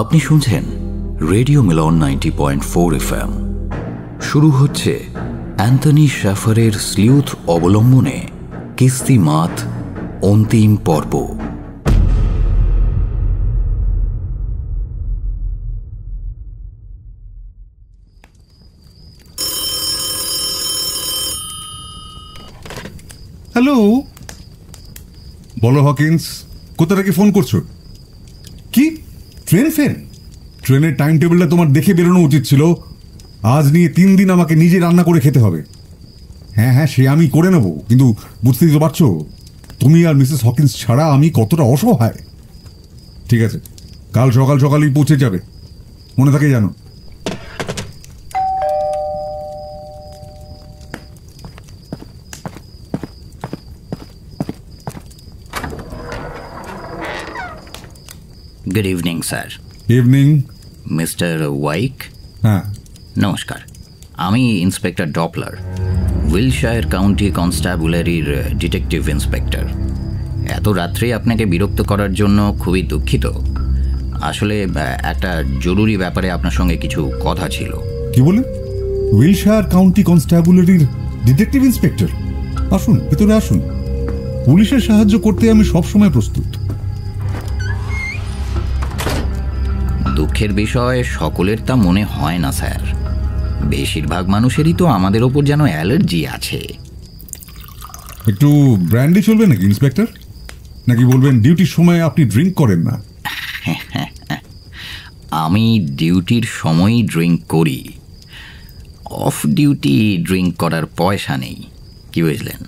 আপনি শুনছেন রেডিও মিলন 90.4 FM। শুরু হচ্ছে অ্যান্থনি শ্যাফারের স্লিউথ অবলম্বনে কিস্তিমাত অন্তিম পর্ব। হ্যালো, বলো হকিন্স, কোথা থেকে ফোন করছো? কি ট্রেনের টাইম টেবিলটা তোমার দেখে বেরোনো উচিত ছিল। আজ নিয়ে 3 দিন আমাকে নিজে রান্না করে খেতে হবে। হ্যাঁ, সে আমি করে নেব, কিন্তু বুঝতেই তো পারছো তুমি আর মিসেস হকিন্স ছাড়া আমি কতটা অসহায়। ঠিক আছে, কাল সকাল সকালই পৌঁছে যাবে, মনে থাকে জানো। Good evening sir. Evening mister Wyke. হ্যাঁ, নমস্কার, আমি ইন্সপেক্টর ডপলার, উইলশায়ার কাউন্টি কনস্টাবুলারির ডিটেকটিভ ইন্সপেক্টর। এত রাত্রে আপনাকে বিরক্ত করার জন্য খুবই দুঃখিত। আসলে একটা জরুরি ব্যাপারে আপনার সঙ্গে কিছু কথা ছিল। কি বলে? উইলশায়ার কাউন্টি কনস্টাবুলারির ডিটেকটিভ ইন্সপেক্টর? আসুন, ভেতরে আসুন। পুলিশের সাহায্য করতে আমি সবসময় প্রস্তুত। দুঃখের বিষয় সকলের তা মনে হয় না স্যার। বেশিরভাগ মানুষেরই তো আমাদের ওপর যেন অ্যালার্জি আছে। একটু ব্র্যান্ডি চলবে নাকি ইন্সপেক্টর? নাকি বলবেন ডিউটির সময় আপনি ড্রিঙ্ক করেন না? আমি ডিউটির সময়ই ড্রিঙ্ক করি, অফ ডিউটি ড্রিঙ্ক করার পয়সা নেই, কি বুঝলেন?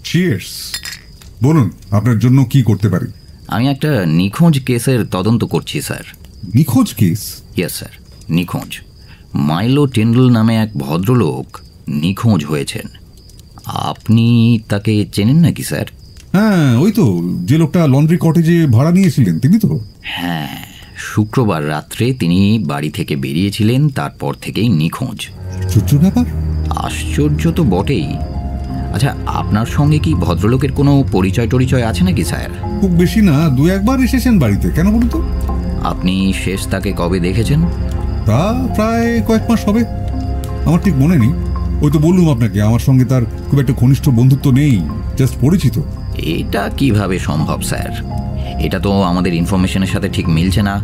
চিয়ার্স। বলুন, আপনার জন্য কি করতে পারি? আমি একটা নিখোঁজ কেসের তদন্ত করছি স্যার। নিখোঁজ কেস? ইয়েস স্যার, নিখোঁজ। মাইলো টিন্ডল নামে এক ভদ্রলোক নিখোঁজ হয়েছেন। আপনি তাকে চেনেন নাকি স্যার? হ্যাঁ, ওই তো যে লোকটা লন্ড্রি কটেজে ভাড়া নিয়েছিলেন, তিনি তো? হ্যাঁ, শুক্রবার রাত্রে তিনি বাড়ি থেকে বেরিয়েছিলেন, তারপর থেকেই নিখোঁজ। আশ্চর্য ব্যাপার। আশ্চর্য তো বটেই। আচ্ছা, আপনার সঙ্গে কি ভদ্রলোকের কোনো পরিচয় আছে নাকি স্যার? খুব বেশি না, 2-1বার এসেছেন বাড়িতে। কেন বলুন তো? আপনি শেষ তাকে কবে দেখেছেন? তা প্রায় কয়েক মাস হবে, আমার ঠিক মনে নেই। ওই তো বললুম আপনাকে, আমার সঙ্গে তার খুব একটা ঘনিষ্ঠ বন্ধুত্ব নেই, জাস্ট পরিচিত। এটা কিভাবে সম্ভব স্যার? এটা তো আমাদের ইনফরমেশনের সাথে ঠিক মিলছে না।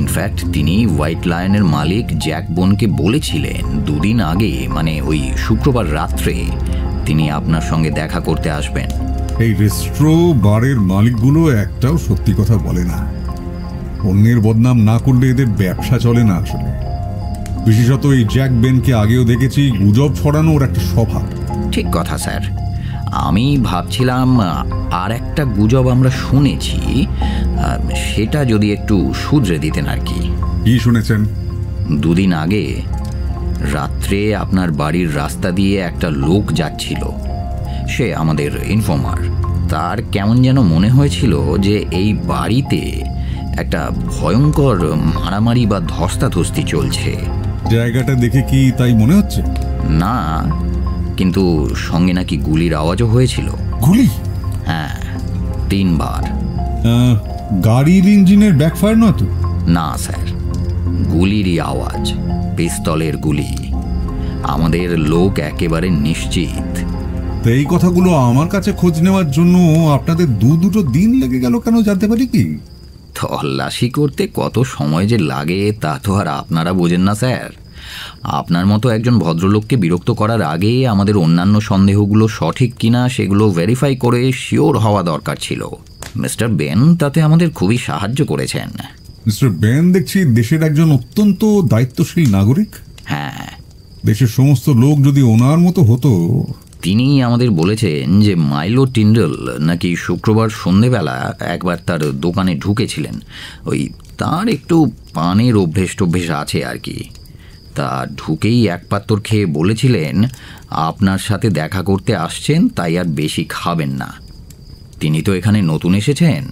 ইনফ্যাক্ট তিনি হোয়াইট লায়নের মালিক জ্যাক বোনকে বলেছিলেন 2 দিন আগে, মানে ওই শুক্রবার রাত্রে, তিনি আপনার সঙ্গে দেখা করতে আসবেন। এই রেস্ট্রো বারের মালিকগুলো একটাও সত্যি কথা বলে না। অন্যের বদনাম না করলে এদের ব্যবসা চলে না আসলে। বিশেষত এই জ্যাক বেনকে আগেও দেখেছি, গুজব ছড়ানোর একটা স্বভাব। ঠিক কথা স্যার। আমি ভাবছিলাম আর একটা গুজব আমরা শুনেছি, সেটা যদি একটু শুধরে দিতেন আর কি। কি শুনেছেন? 2 দিন আগে রাত্রে আপনার বাড়ির রাস্তা দিয়ে একটা লোক যাচ্ছিল। সে আমাদের ইনফর্মার। তার কেমন যেন মনে হয়েছিল যে এই বাড়িতে একটা ভয়ঙ্কর মারামারি বা ধস্তাধস্তি চলছে। জায়গাটা দেখে কি তাই মনে হচ্ছে? না, কিন্তু সঙ্গে নাকি গুলির আওয়াজও হয়েছিল। গুলি? হ্যাঁ, 3 বার। গাড়ির ইঞ্জিনের ব্যাকফায়ার নয় তো? না স্যার, গুলিরই আওয়াজ, পিস্তলের গুলি। আমাদের লোক একেবারে নিশ্চিত। তো এই কথাগুলো আমার কাছে খোঁজ নেওয়ার জন্য আপনাদের 2 দিন লেগে গেল কেন, জানতে পারি কি? তল্লাশি করতে কত সময় যে লাগে তা তো আর আপনারা বোঝেন না স্যার। আপনার মতো একজন ভদ্রলোককে বিরক্ত করার আগে আমাদের অন্যান্য সন্দেহগুলো সঠিক কিনা সেগুলো ভেরিফাই করে শিওর হওয়া দরকার ছিল। মিস্টার বেন তাতে আমাদের খুবই সাহায্য করেছেন। মিস্টার বেন দেখছি দেশের একজন অত্যন্ত দায়িত্বশীল নাগরিক। হ্যাঁ, দেশের সমস্ত লোক যদি ওনার মতো হতো। তিনি আমাদের বলেছেন যে মাইলো টিন্ডল নাকি শুক্রবার সন্ধেবেলা একবার তার দোকানে ঢুকেছিলেন। ওই তার একটু পানের অভ্যেস আছে আর কি। তা ঢুকেই এক পাত্তর খেয়ে বলেছিলেন আপনার সাথে দেখা করতে আসছেন, তাই আর বেশি খাবেন না। তিনি তো এখানে নতুন এসেছেন,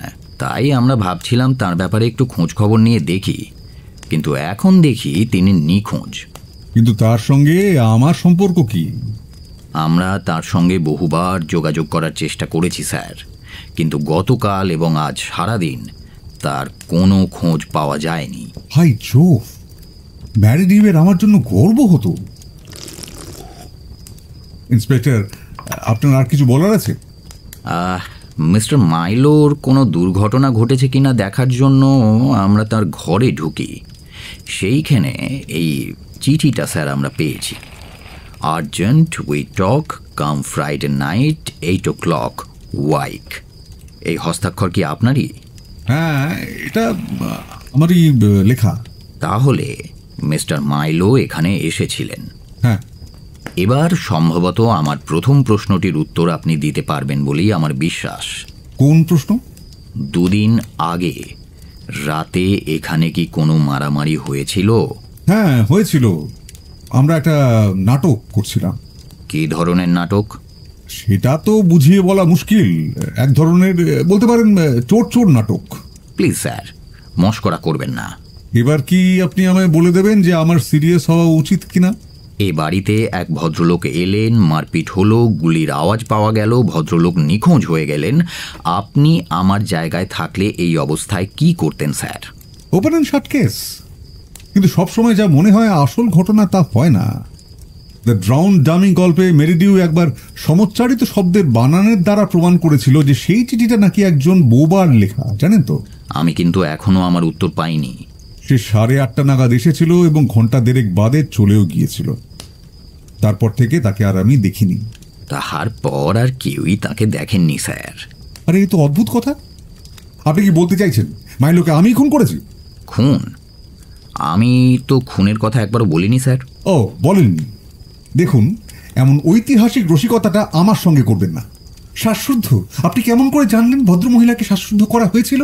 তাই আমরা ভাবছিলাম তার ব্যাপারে একটু খোঁজ খবর নিয়ে দেখি, কিন্তু এখন দেখি তিনি নিখোঁজ। কিন্তু তার সঙ্গে আমার সম্পর্ক কি? আমরা তার সঙ্গে বহুবার যোগাযোগ করার চেষ্টা করেছি স্যার, কিন্তু গতকাল এবং আজ সারাদিন তার কোনো খোঁজ পাওয়া যায়নি। হাই জোফ, ম্যারিডিভের আমার জন্য গর্ব হতো। ইন্সপেক্টর, আপনার আর কিছু বলার আছে? মিস্টার মাইলোর কোনো দুর্ঘটনা ঘটেছে কিনা দেখার জন্য আমরা তার ঘরে ঢুকি। সেইখানে এই চিঠিটা স্যার আমরা পেয়েছি। Urgent we talk come Friday night 8 o'clock ওয়াইক। এই হস্তাক্ষর কি আপনারই? হ্যাঁ, এটা আমারই লেখা। তাহলে মিস্টার মাইলো এখানে এসেছিলেন। হ্যাঁ। এবার সম্ভবত আমার প্রথম প্রশ্নটির উত্তর আপনি দিতে পারবেন বলেই আমার বিশ্বাস। কোন প্রশ্ন? 2 দিন আগে রাতে এখানে কি কোনো মারামারি হয়েছিল? হ্যাঁ, হয়েছিল। আমরা একটা নাটক করছিলাম। কি ধরনের নাটক? সেটা তো বুঝিয়ে বলা মুশকিল। এক ধরনের বলতে পারেন চোর চোর নাটক। প্লিজ স্যার, মশকরা করবেন না। এবার কি আপনি আমায় বলে দেবেন যে আমার সিরিয়াস হওয়া উচিত কিনা? এ বাড়িতে এক ভদ্রলোক এলেন, মারপিট হলো, গুলির আওয়াজ পাওয়া গেল, ভদ্রলোক নিখোঁজ হয়ে গেলেন। আপনি আমার জায়গায় থাকলে এই অবস্থায় কি করতেন sir? Open and shut case. কিন্তু সবসময় যা মনে হয় আসল ঘটনা তা হয় না। দ্য ড্রাউন ডামি গল্পে মেরিডিউ একবার সমচ্চারিত শব্দের বানানের দ্বারা প্রমাণ করেছিল যে সেই চিঠিটা নাকি একজন বোবার লেখা, জানেন তো? আমি কিন্তু এখনো আমার উত্তর পাইনি। সে 8:30 নাগাদ এসেছিল এবং ঘন্টা দেড়েক বাদে চলেও গিয়েছিল। তারপর থেকে তাকে আর আমি দেখিনি। তাহার পর আর কেউই তাকে দেখেননি স্যার। আরে, এই তো অদ্ভুত কথা। আপনি কি বলতে চাইছেন মাইলোকে আমি খুন করেছি? খুন? আমি তো খুনের কথা একবারও বলিনি স্যার। ও, বলেননি? দেখুন, এমন ঐতিহাসিক রসিকতাটা আমার সঙ্গে করবেন না। শ্বাসরুদ্ধ? আপনি কেমন করে জানলেন ভদ্রমহিলাকে শ্বাসরুদ্ধ করা হয়েছিল?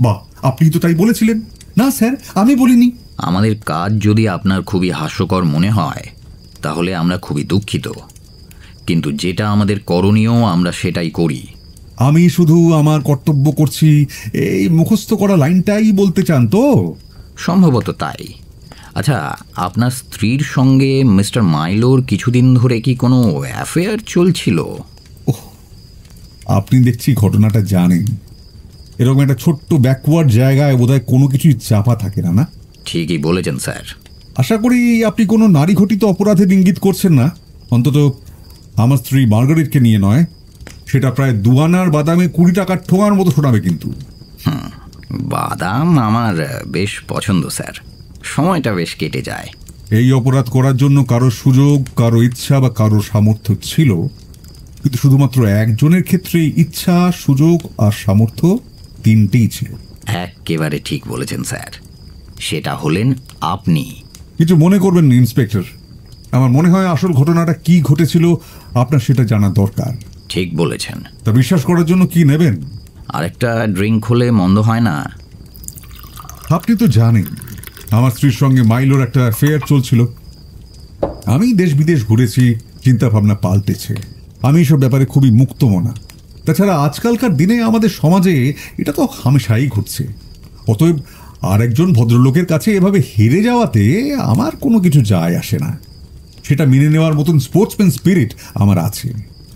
বাহ, আপনি তো তাই বলেছিলেন। না স্যার, আমি বলিনি। আমাদের কাজ যদি আপনার খুবই হাস্যকর মনে হয় তাহলে আমরা খুবই দুঃখিত, কিন্তু যেটা আমাদের করণীয় আমরা সেটাই করি। আমি শুধু আমার কর্তব্য করছি এই মুখস্থ করা লাইনটাই বলতে চান তো? সম্ভবত তাই। আচ্ছা, আপনার স্ত্রীর সঙ্গে মিস্টার মাইলোর কিছুদিন ধরে কি কোনো অ্যাফেয়ার চলছিল? ওহ, আপনি দেখছি ঘটনাটা জানেন। এরকম একটা ছোট্ট ব্যাকওয়ার্ড জায়গায় বোধহয় কোনো কিছুই চাপা থাকে না, না? ঠিকই বলেছেন স্যার। আশা করি আপনি কোনো নারী ঘটিত অপরাধের ইঙ্গিত করছেন না। অন্তত আমার স্ত্রী মার্গারেটকে নিয়ে নয়। সেটা প্রায় 2 আনার বাদামে 20 টাকার ঠোঙার মতো শোনাবে কিন্তু। বাদাম আমার বেশ পছন্দ স্যার, সময়টা বেশ কেটে যায়। এই অপরাধ করার জন্য কারো সুযোগ, কারো ইচ্ছা বা কারো সামর্থ্য ছিল, কিন্তু শুধুমাত্র একজনের ক্ষেত্রেই ইচ্ছা, সুযোগ আর সামর্থ্য তিনটেই ছিল। একেবারে ঠিক বলেছেন স্যার, সেটা হলেন আপনি। কিছু মনে করবেন না ইন্সপেক্টর, আমার মনে হয় আসল ঘটনাটা কি ঘটেছিল আপনার সেটা জানা দরকার। ঠিক বলেছেন। তা বিশ্বাস করার জন্য কি নেবেন? আরেকটা ড্রিঙ্ক হলে মন্দ হয় না। আপনি তো জানেন আমার স্ত্রীর সঙ্গে মাইলোর একটা অ্যাফেয়ার চলছিল। আমি দেশ বিদেশ ঘুরেছি, চিন্তা ভাবনা পাল্টেছে। আমি এসব ব্যাপারে খুবই মুক্তমনা। তাছাড়া আজকালকার দিনে আমাদের সমাজে এটা তো হামেশাই ঘটছে। অতএব আর একজন ভদ্রলোকের কাছে এভাবে হেরে যাওয়াতে আমার কোনো কিছু যায় আসে না। সেটা মেনে নেওয়ার মতন স্পোর্টসম্যান স্পিরিট আমার আছে।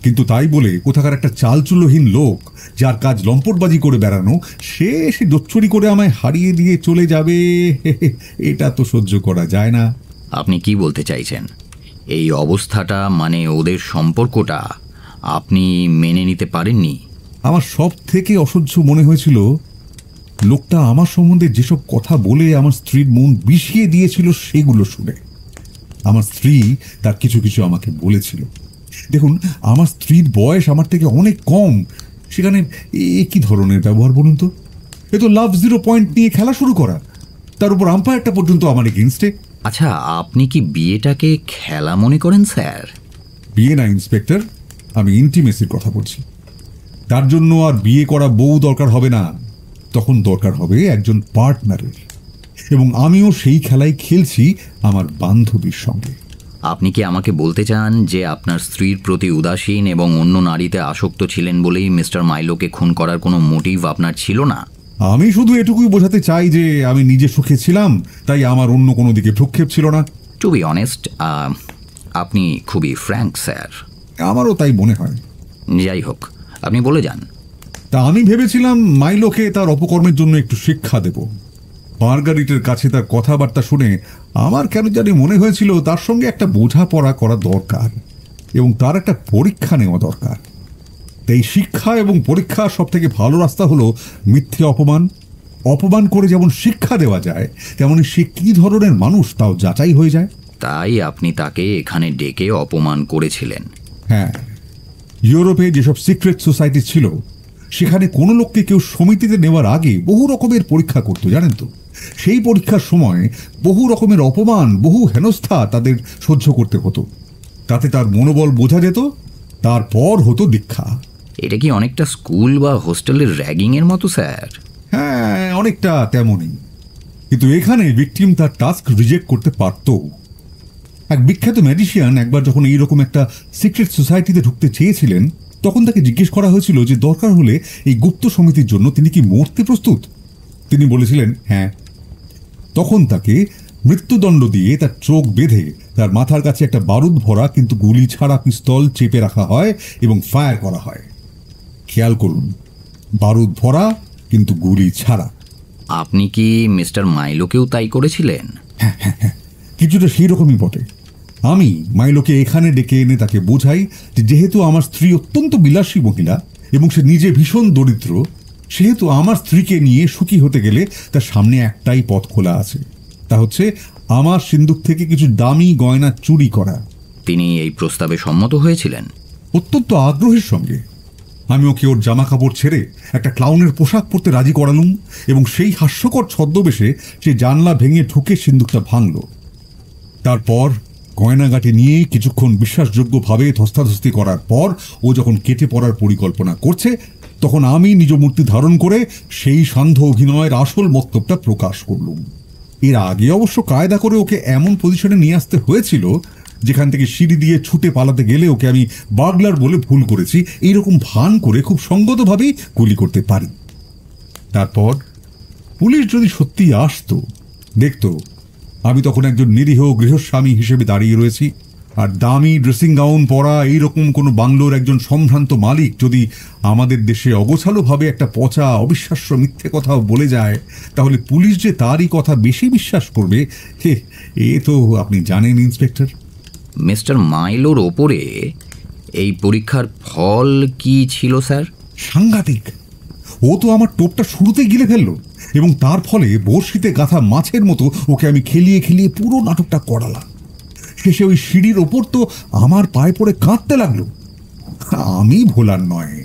কিন্তু তাই বলে কোথাকার একটা চালচুলোহীন লোক যার কাজ লম্পটবাজি করে বেড়ানো, সে এসে দোচ্চুরি করে আমায় হারিয়ে দিয়ে চলে যাবে, এটা তো সহ্য করা যায় না। আপনি কি বলতে চাইছেন? এই অবস্থাটা মানে ওদের সম্পর্কটা আপনি মেনে নিতে পারেননি? আমার সব থেকে অসহ্য মনে হয়েছিল লোকটা আমার সম্বন্ধে যেসব কথা বলে আমার স্ত্রীর মন বিষিয়ে দিয়েছিল সেগুলো শুনে। আমার স্ত্রী তার কিছু কিছু আমাকে বলেছিল। দেখুন, আমার স্ত্রীর বয়স আমার থেকে অনেক কম, সেখানে কি ধরনের ব্যবহার বলুন তো? এ তো লাভ 0 পয়েন্ট নিয়ে খেলা শুরু করা, তার উপর আম্পায়ারটা পর্যন্ত আমার এগেইনস্টে। আচ্ছা, আপনি কি বিয়েটাকে খেলা মনে করেন স্যার? বিয়ে না ইন্সপেক্টর, আমি ইন্টিমেসির কথা বলছি। তার জন্য আর বিয়ে করা বউ দরকার হবে না, তখন দরকার হবে একজন পার্টনারের। এবং আমিও সেই খেলাই খেলছি আমার বান্ধবীর সঙ্গে। আপনি কি আমাকে বলতে চান যে আপনার স্ত্রীর প্রতি উদাসীন এবং অন্য নারীতে আসক্ত ছিলেন বলেই মিস্টার মাইলোকে খুন করার কোনো মোটিভ আপনার ছিল না? আমি শুধু এটুকুই বোঝাতে চাই যে আমি নিজে সুখে ছিলাম, তাই আমার অন্য কোনো দিকে ভ্রুক্ষেপ ছিল না। টু বি অনেস্ট, আপনি খুবই ফ্র্যাঙ্ক স্যার। আমারও তাই মনে হয়। যাই হোক, আপনি বলে যান। তা আমি ভেবেছিলাম মাইলোকে তার অপকর্মের জন্য একটু শিক্ষা দেব। মার্গারিটের কাছে তার কথাবার্তা শুনে আমার কেন জানি মনে হয়েছিল তার সঙ্গে একটা বোঝাপড়া করা দরকার এবং তার একটা পরীক্ষা নেওয়া দরকার। তাই শিক্ষা এবং পরীক্ষা সব থেকে ভালো রাস্তা হলো মিথ্যে অপমান। অপমান করে যেমন শিক্ষা দেওয়া যায়, তেমনি সে কি ধরনের মানুষ তাও যাচাই হয়ে যায়। তাই আপনি তাকে এখানে ডেকে অপমান করেছিলেন? হ্যাঁ, ইউরোপে যেসব সিক্রেট সোসাইটি ছিল সেখানে কোনো লোককে কেউ সমিতিতে নেওয়ার আগে বহু রকমের পরীক্ষা করতো, জানেন তো। সেই পরীক্ষার সময় বহু রকমের অপমান, বহু হেনস্থা তাদের সহ্য করতে হতো। তাতে তার মনোবল বোঝা যেত, তারপর হতো দীক্ষা। এটা কি অনেকটা স্কুল বা হোস্টেলের র্যাগিংয়ের মতো স্যার? হ্যাঁ, অনেকটা তেমনই। কিন্তু এখানে ভিকটিম তার টাস্ক রিজেক্ট করতে পারত। এক বিখ্যাত ম্যাজিশিয়ান একবার যখন এইরকম একটা সিক্রেট সোসাইটিতে ঢুকতে চেয়েছিলেন, তখন তাকে জিজ্ঞেস করা হয়েছিল যে দরকার হলে এই গুপ্ত সমিতির জন্য তিনি কি মরতে প্রস্তুত। তিনি বলেছিলেন হ্যাঁ। তখন তাকে মৃত্যুদণ্ড দিয়ে তার চোখ বেঁধে তার মাথার কাছে একটা বারুদ ভরা কিন্তু গুলি ছাড়া পিস্তল চেপে রাখা হয় এবং ফায়ার করা হয়। খেয়াল করুন, বারুদ ভরা কিন্তু গুলি ছাড়া। আপনি কি মিস্টার মাইলোকেও তাই করেছিলেন? কিছুটা সেই রকমই বটে। আমি মাইলোকে এখানে ডেকে এনে তাকে বোঝাই যে যেহেতু আমার স্ত্রী অত্যন্ত বিলাসী মহিলা এবং সে নিজে ভীষণ দরিদ্র, সেহেতু আমার স্ত্রীকে নিয়ে সুখী হতে গেলে তার সামনে একটাই পথ খোলা আছে, তা হচ্ছে আমার সিন্দুক থেকে কিছু দামি গয়না চুরি করা। তিনি এই প্রস্তাবে সম্মত হয়েছিলেন? অত্যন্ত আগ্রহের সঙ্গে। আমি ওকে ওর জামা কাপড় ছেড়ে একটা ক্লাউনের পোশাক পরতে রাজি করালুম এবং সেই হাস্যকর ছদ্মবেশে সে জানলা ভেঙে ঢুকে সিন্দুকটা ভাঙল। তারপর গয়নাগাটি নিয়ে কিছুক্ষণ বিশ্বাসযোগ্যভাবে ধস্তাধস্তি করার পর ও যখন কেটে পড়ার পরিকল্পনা করছে, তখন আমি নিজ মূর্তি ধারণ করে সেই সান্ধ্য অভিনয়ের আসল মতলবটা প্রকাশ করলুম। এর আগে অবশ্য কায়দা করে ওকে এমন পজিশনে নিয়ে আসতে হয়েছিল যেখান থেকে সিঁড়ি দিয়ে ছুটে পালাতে গেলে ওকে আমি বার্গলার বলে ভুল করেছি এইরকম ভান করে খুব সঙ্গতভাবেই গুলি করতে পারি। তারপর পুলিশ যদি সত্যি আসতো, দেখতো আমি তখন একজন নিরীহ গৃহস্বামী হিসেবে দাঁড়িয়ে রয়েছি, আর দামি ড্রেসিং গাউন পরা এইরকম কোনো বাংলোর একজন সম্ভ্রান্ত মালিক যদি আমাদের দেশে অগোছালোভাবে একটা পচা অবিশ্বাস্য মিথ্যে কথাও বলে যায়, তাহলে পুলিশ যে তারই কথা বেশি বিশ্বাস করবে, এ তো আপনি জানেন ইন্সপেক্টর। মিস্টার মাইলোর ওপরে এই পরীক্ষার ফল কি ছিল স্যার? সাংঘাতিক। ও তো আমার টোপটা শুরুতে গিলে ফেললো এবং তার ফলে বড়শিতে গাঁথা মাছের মতো ওকে আমি খেলিয়ে খেলিয়ে পুরো নাটকটা করালাম। শেষে ওই সিঁড়ির ওপর তো আমার পায়ে পড়ে কাঁদতে লাগলো। আমি ভোলার নয়,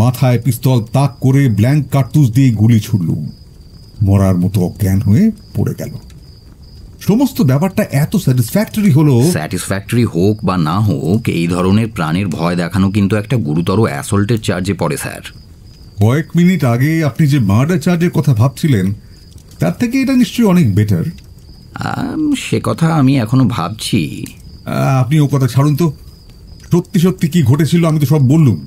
মাথায় পিস্তল তাক করে ব্ল্যাঙ্ক কার্তুজ দিয়ে গুলি ছুড়লুম। মরার মতো অজ্ঞান হয়ে পড়ে গেল। সমস্ত ব্যাপারটা এত স্যাটিসফ্যাক্টরি হলো। স্যাটিসফ্যাক্টরি হোক বা না হোক, এই ধরনের প্রাণের ভয় দেখানো কিন্তু একটা গুরুতর অ্যাসল্টের চার্জে পড়ে স্যার। কয়েক মিনিট আগে আপনি যে মার্ডার চার্জের কথা ভাবছিলেন, তার থেকে এটা নিশ্চয়ই অনেক বেটার। সে কথা আমি এখনো ভাবছি। আপনি ও কথা ছাড়ুন তো। সত্যি সত্যি কি ঘটেছিল আমি তো সব বললুম।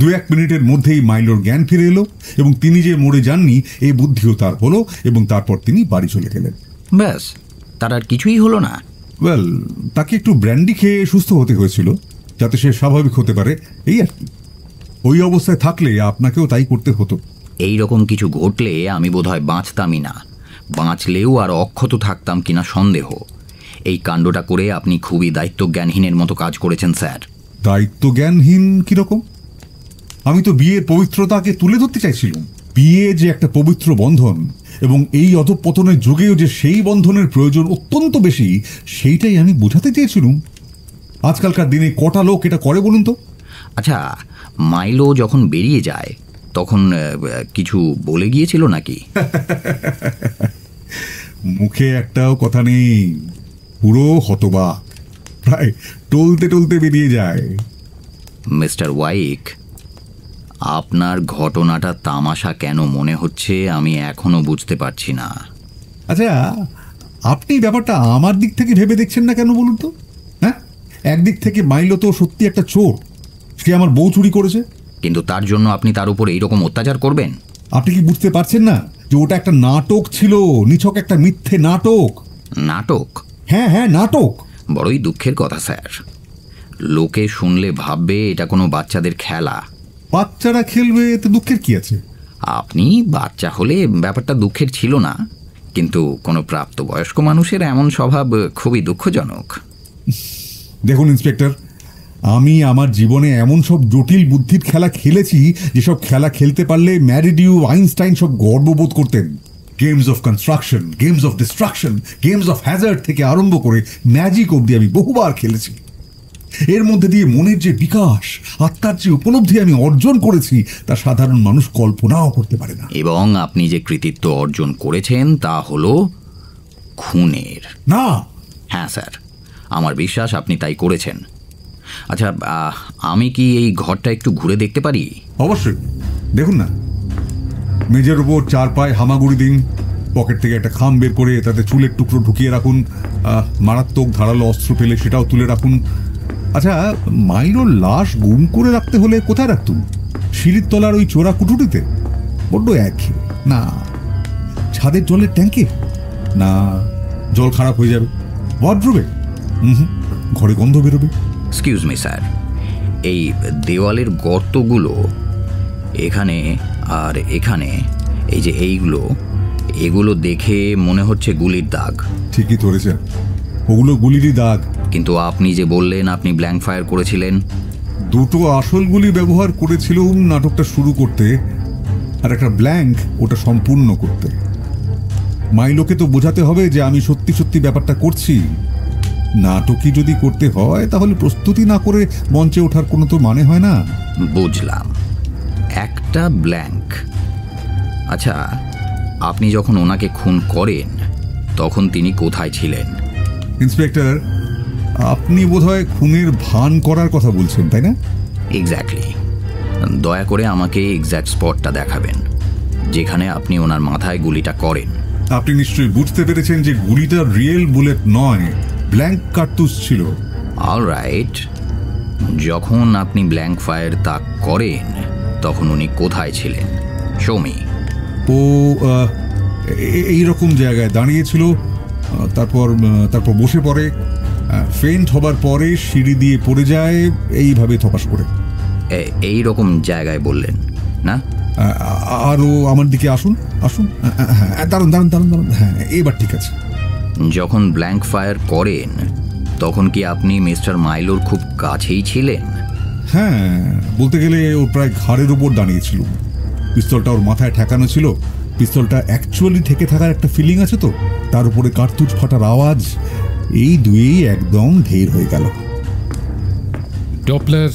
2-1 মিনিটের মধ্যেই মাইলোর জ্ঞান ফিরে এলো এবং তিনি যে মরে যাননি এই বুদ্ধিও তার হলো এবং তারপর তিনি বাড়ি চলে গেলেন। ব্যাস, তার আর কিছুই হলো না? ওয়েল, তাকে একটু ব্র্যান্ডি খেয়ে সুস্থ হতে হয়েছিল যাতে সে স্বাভাবিক হতে পারে, এই আর কি। ওই অবস্থায় থাকলে আপনাকেও তাই করতে হতো। এই রকম কিছু ঘটলে আমি বোধহয় বাঁচতামই না। বাঁচলেও আর অক্ষত থাকতাম কিনা সন্দেহ। এই কাণ্ডটা করে আপনি খুবই দায়িত্বজ্ঞানহীনের মতো কাজ করেছেন স্যার। দায়িত্বজ্ঞানহীন কিরকম? আমি তো বিয়ের পবিত্রতাকে তুলে ধরতে চাইছিলাম। বিয়ে যে একটা পবিত্র বন্ধন এবং এই অধঃপতনের যুগেও যে সেই বন্ধনের প্রয়োজন অত্যন্ত বেশি, সেইটাই আমি বোঝাতে চেয়েছিলাম। আজকালকার দিনে কটা লোক এটা করে বলুন তো? আচ্ছা, মাইলো যখন বেরিয়ে যায় তখন কিছু বলে গিয়েছিল নাকি? মুখে একটাও কথা নেই, পুরো হতবাক, প্রায় টলতে টলতে বেরিয়ে যায়। মিস্টার ওয়াইক, আপনার ঘটনাটা তামাশা কেন মনে হচ্ছে আমি এখনো বুঝতে পারছি না। আচ্ছা, আপনি ব্যাপারটা আমার দিক থেকে ভেবে দেখছেন না কেন বলুন তো? হ্যাঁ, একদিক থেকে মাইলো তো সত্যি একটা চোর, সে আমার বউ চুরি করেছে, কিন্তু তার জন্য আপনি তার উপর এইরকম অত্যাচার করবেন? আপনি কি বুঝতে পারছেন না যে ওটা একটা নাটক ছিল, নিছক একটা মিথ্যে নাটক। নাটক? হ্যাঁ হ্যাঁ, নাটক। বড়ই দুঃখের কথা স্যার। লোকে শুনলে ভাববে এটা কোনো বাচ্চাদের খেলা। বাচ্চারা খেলবে, এতে দুঃখের কি আছে? আপনি বাচ্চা হলে ব্যাপারটা দুঃখের ছিল না, কিন্তু কোনো প্রাপ্তবয়স্ক মানুষের এমন স্বভাব খুবই দুঃখজনক। দেখুন ইন্সপেক্টর, আমি আমার জীবনে এমন সব জটিল বুদ্ধির খেলা খেলেছি যেসব খেলা খেলতে পারলে ম্যারিডিউ, আইনস্টাইন সব গর্ববোধ করতেন। Games of construction, games of distraction, games of Hazard থেকে আরম্ভ করে ম্যাজিক অবধি আমি বহুবার খেলেছি। এর মধ্যে দিয়ে মনের যে বিকাশ, আত্মার যে উপলব্ধি আমি অর্জন করেছি, তা সাধারণ মানুষ কল্পনাও করতে পারে না। এবং আপনি যে কৃতিত্ব অর্জন করেছেন তা হলো খুনের। না। হ্যাঁ স্যার, আমার বিশ্বাস আপনি তাই করেছেন। আচ্ছা, আমি কি এই ঘরটা একটু ঘুরে দেখতে পারি? অবশ্যই, দেখুন না। মেজের উপর 4 পায়ে হামাগুড়ি দিন, পকেট থেকে একটা খাম বের করে তাতে চুলের টুকরো ঢুকিয়ে রাখুন, মারাত্মক ধারালো অস্ত্র পেলে সেটাও তুলে রাখুন। আচ্ছা, মাইলোর লাশ গুম করে রাখতে হলে কোথায় রাখতুন? সিঁড়ির তলার ওই চোরা কুটুরিতে? বড্ড একঘেয়ে। না। ছাদের জলের ট্যাঙ্কে? না, জল খারাপ হয়ে যাবে। ওয়ার্ডরোবে? ঘরে গন্ধ বেরোবে। এক্সকিউজ মি স্যার, এই দেওয়ালের গর্তগুলো এখানে আর এখানে, এই যে এগুলো দেখে মনে হচ্ছে গুলির দাগ। ঠিকই ধরেছেন, ওগুলো গুলিরই দাগ। কিন্তু আপনি যে বললেন আপনি ব্ল্যাঙ্ক ফায়ার করেছিলেন। 2টো আসল গুলি ব্যবহার করেছিলাম নাটকটা শুরু করতে, আর একটা ব্ল্যাঙ্ক ওটা সম্পূর্ণ করতে। মাইলোকে তো বোঝাতে হবে যে আমি সত্যি সত্যি ব্যাপারটা করছি। নাটকই যদি করতে হয় তাহলে প্রস্তুতি না করে মঞ্চে ওঠার কোনো তো মানে হয় না। বুঝলাম, একটা ব্ল্যাঙ্ক। আচ্ছা, আপনি যখন ওনাকে খুন করেন তখন তিনি কোথায় ছিলেন? ইন্সপেক্টর, আপনি বোধহয় খুনের ভান করার কথা বলছেন, তাই না? এক্স্যাক্টলি। দয়া করে আমাকে এক্স্যাক্ট স্পটটা দেখাবেন যেখানে আপনি ওনার মাথায় গুলিটা করেন। আপনি নিশ্চয়ই বুঝতে পেরেছেন যে গুলিটা রিয়েল বুলেট নয়, ব্ল্যাঙ্ক কার্তুজ ছিল। অলরাইট, যখন আপনি ব্ল্যাঙ্ক ফায়ার তাক করেন তখন উনি কোথায় ছিলেন? Show me. ও এইরকম জায়গায় দাঁড়িয়েছিল, তারপর বসে পড়ে, ফেন্ট হবার পরে সিঁড়ি দিয়ে পড়ে যায় এইভাবে থপাস করে। এই রকম জায়গায় বললেন না? আরও আমার দিকে আসুন আসুন। দাঁড়ান দাঁড়ান দাঁড়ান দাঁড়ান, হ্যাঁ এবার ঠিক আছে। যখন ব্ল্যাঙ্ক ফায়ার করেন তখন কি আপনি মিস্টার মাইলোর খুব কাছেই ছিলেন? হ্যাঁ, বলতে গেলে ওর প্রায় ঘাড়ের ওপর দাঁড়িয়েছিল। পিস্তলটা ওর মাথায় ঠেকানো ছিল। পিস্তলটা অ্যাকচুয়ালি ঠেকে থাকার একটা ফিলিং আছে তো, তার উপরে কার্তুজ ফাটার আওয়াজ, এই দুয়েই একদম ঢের হয়ে গেল। ডপলার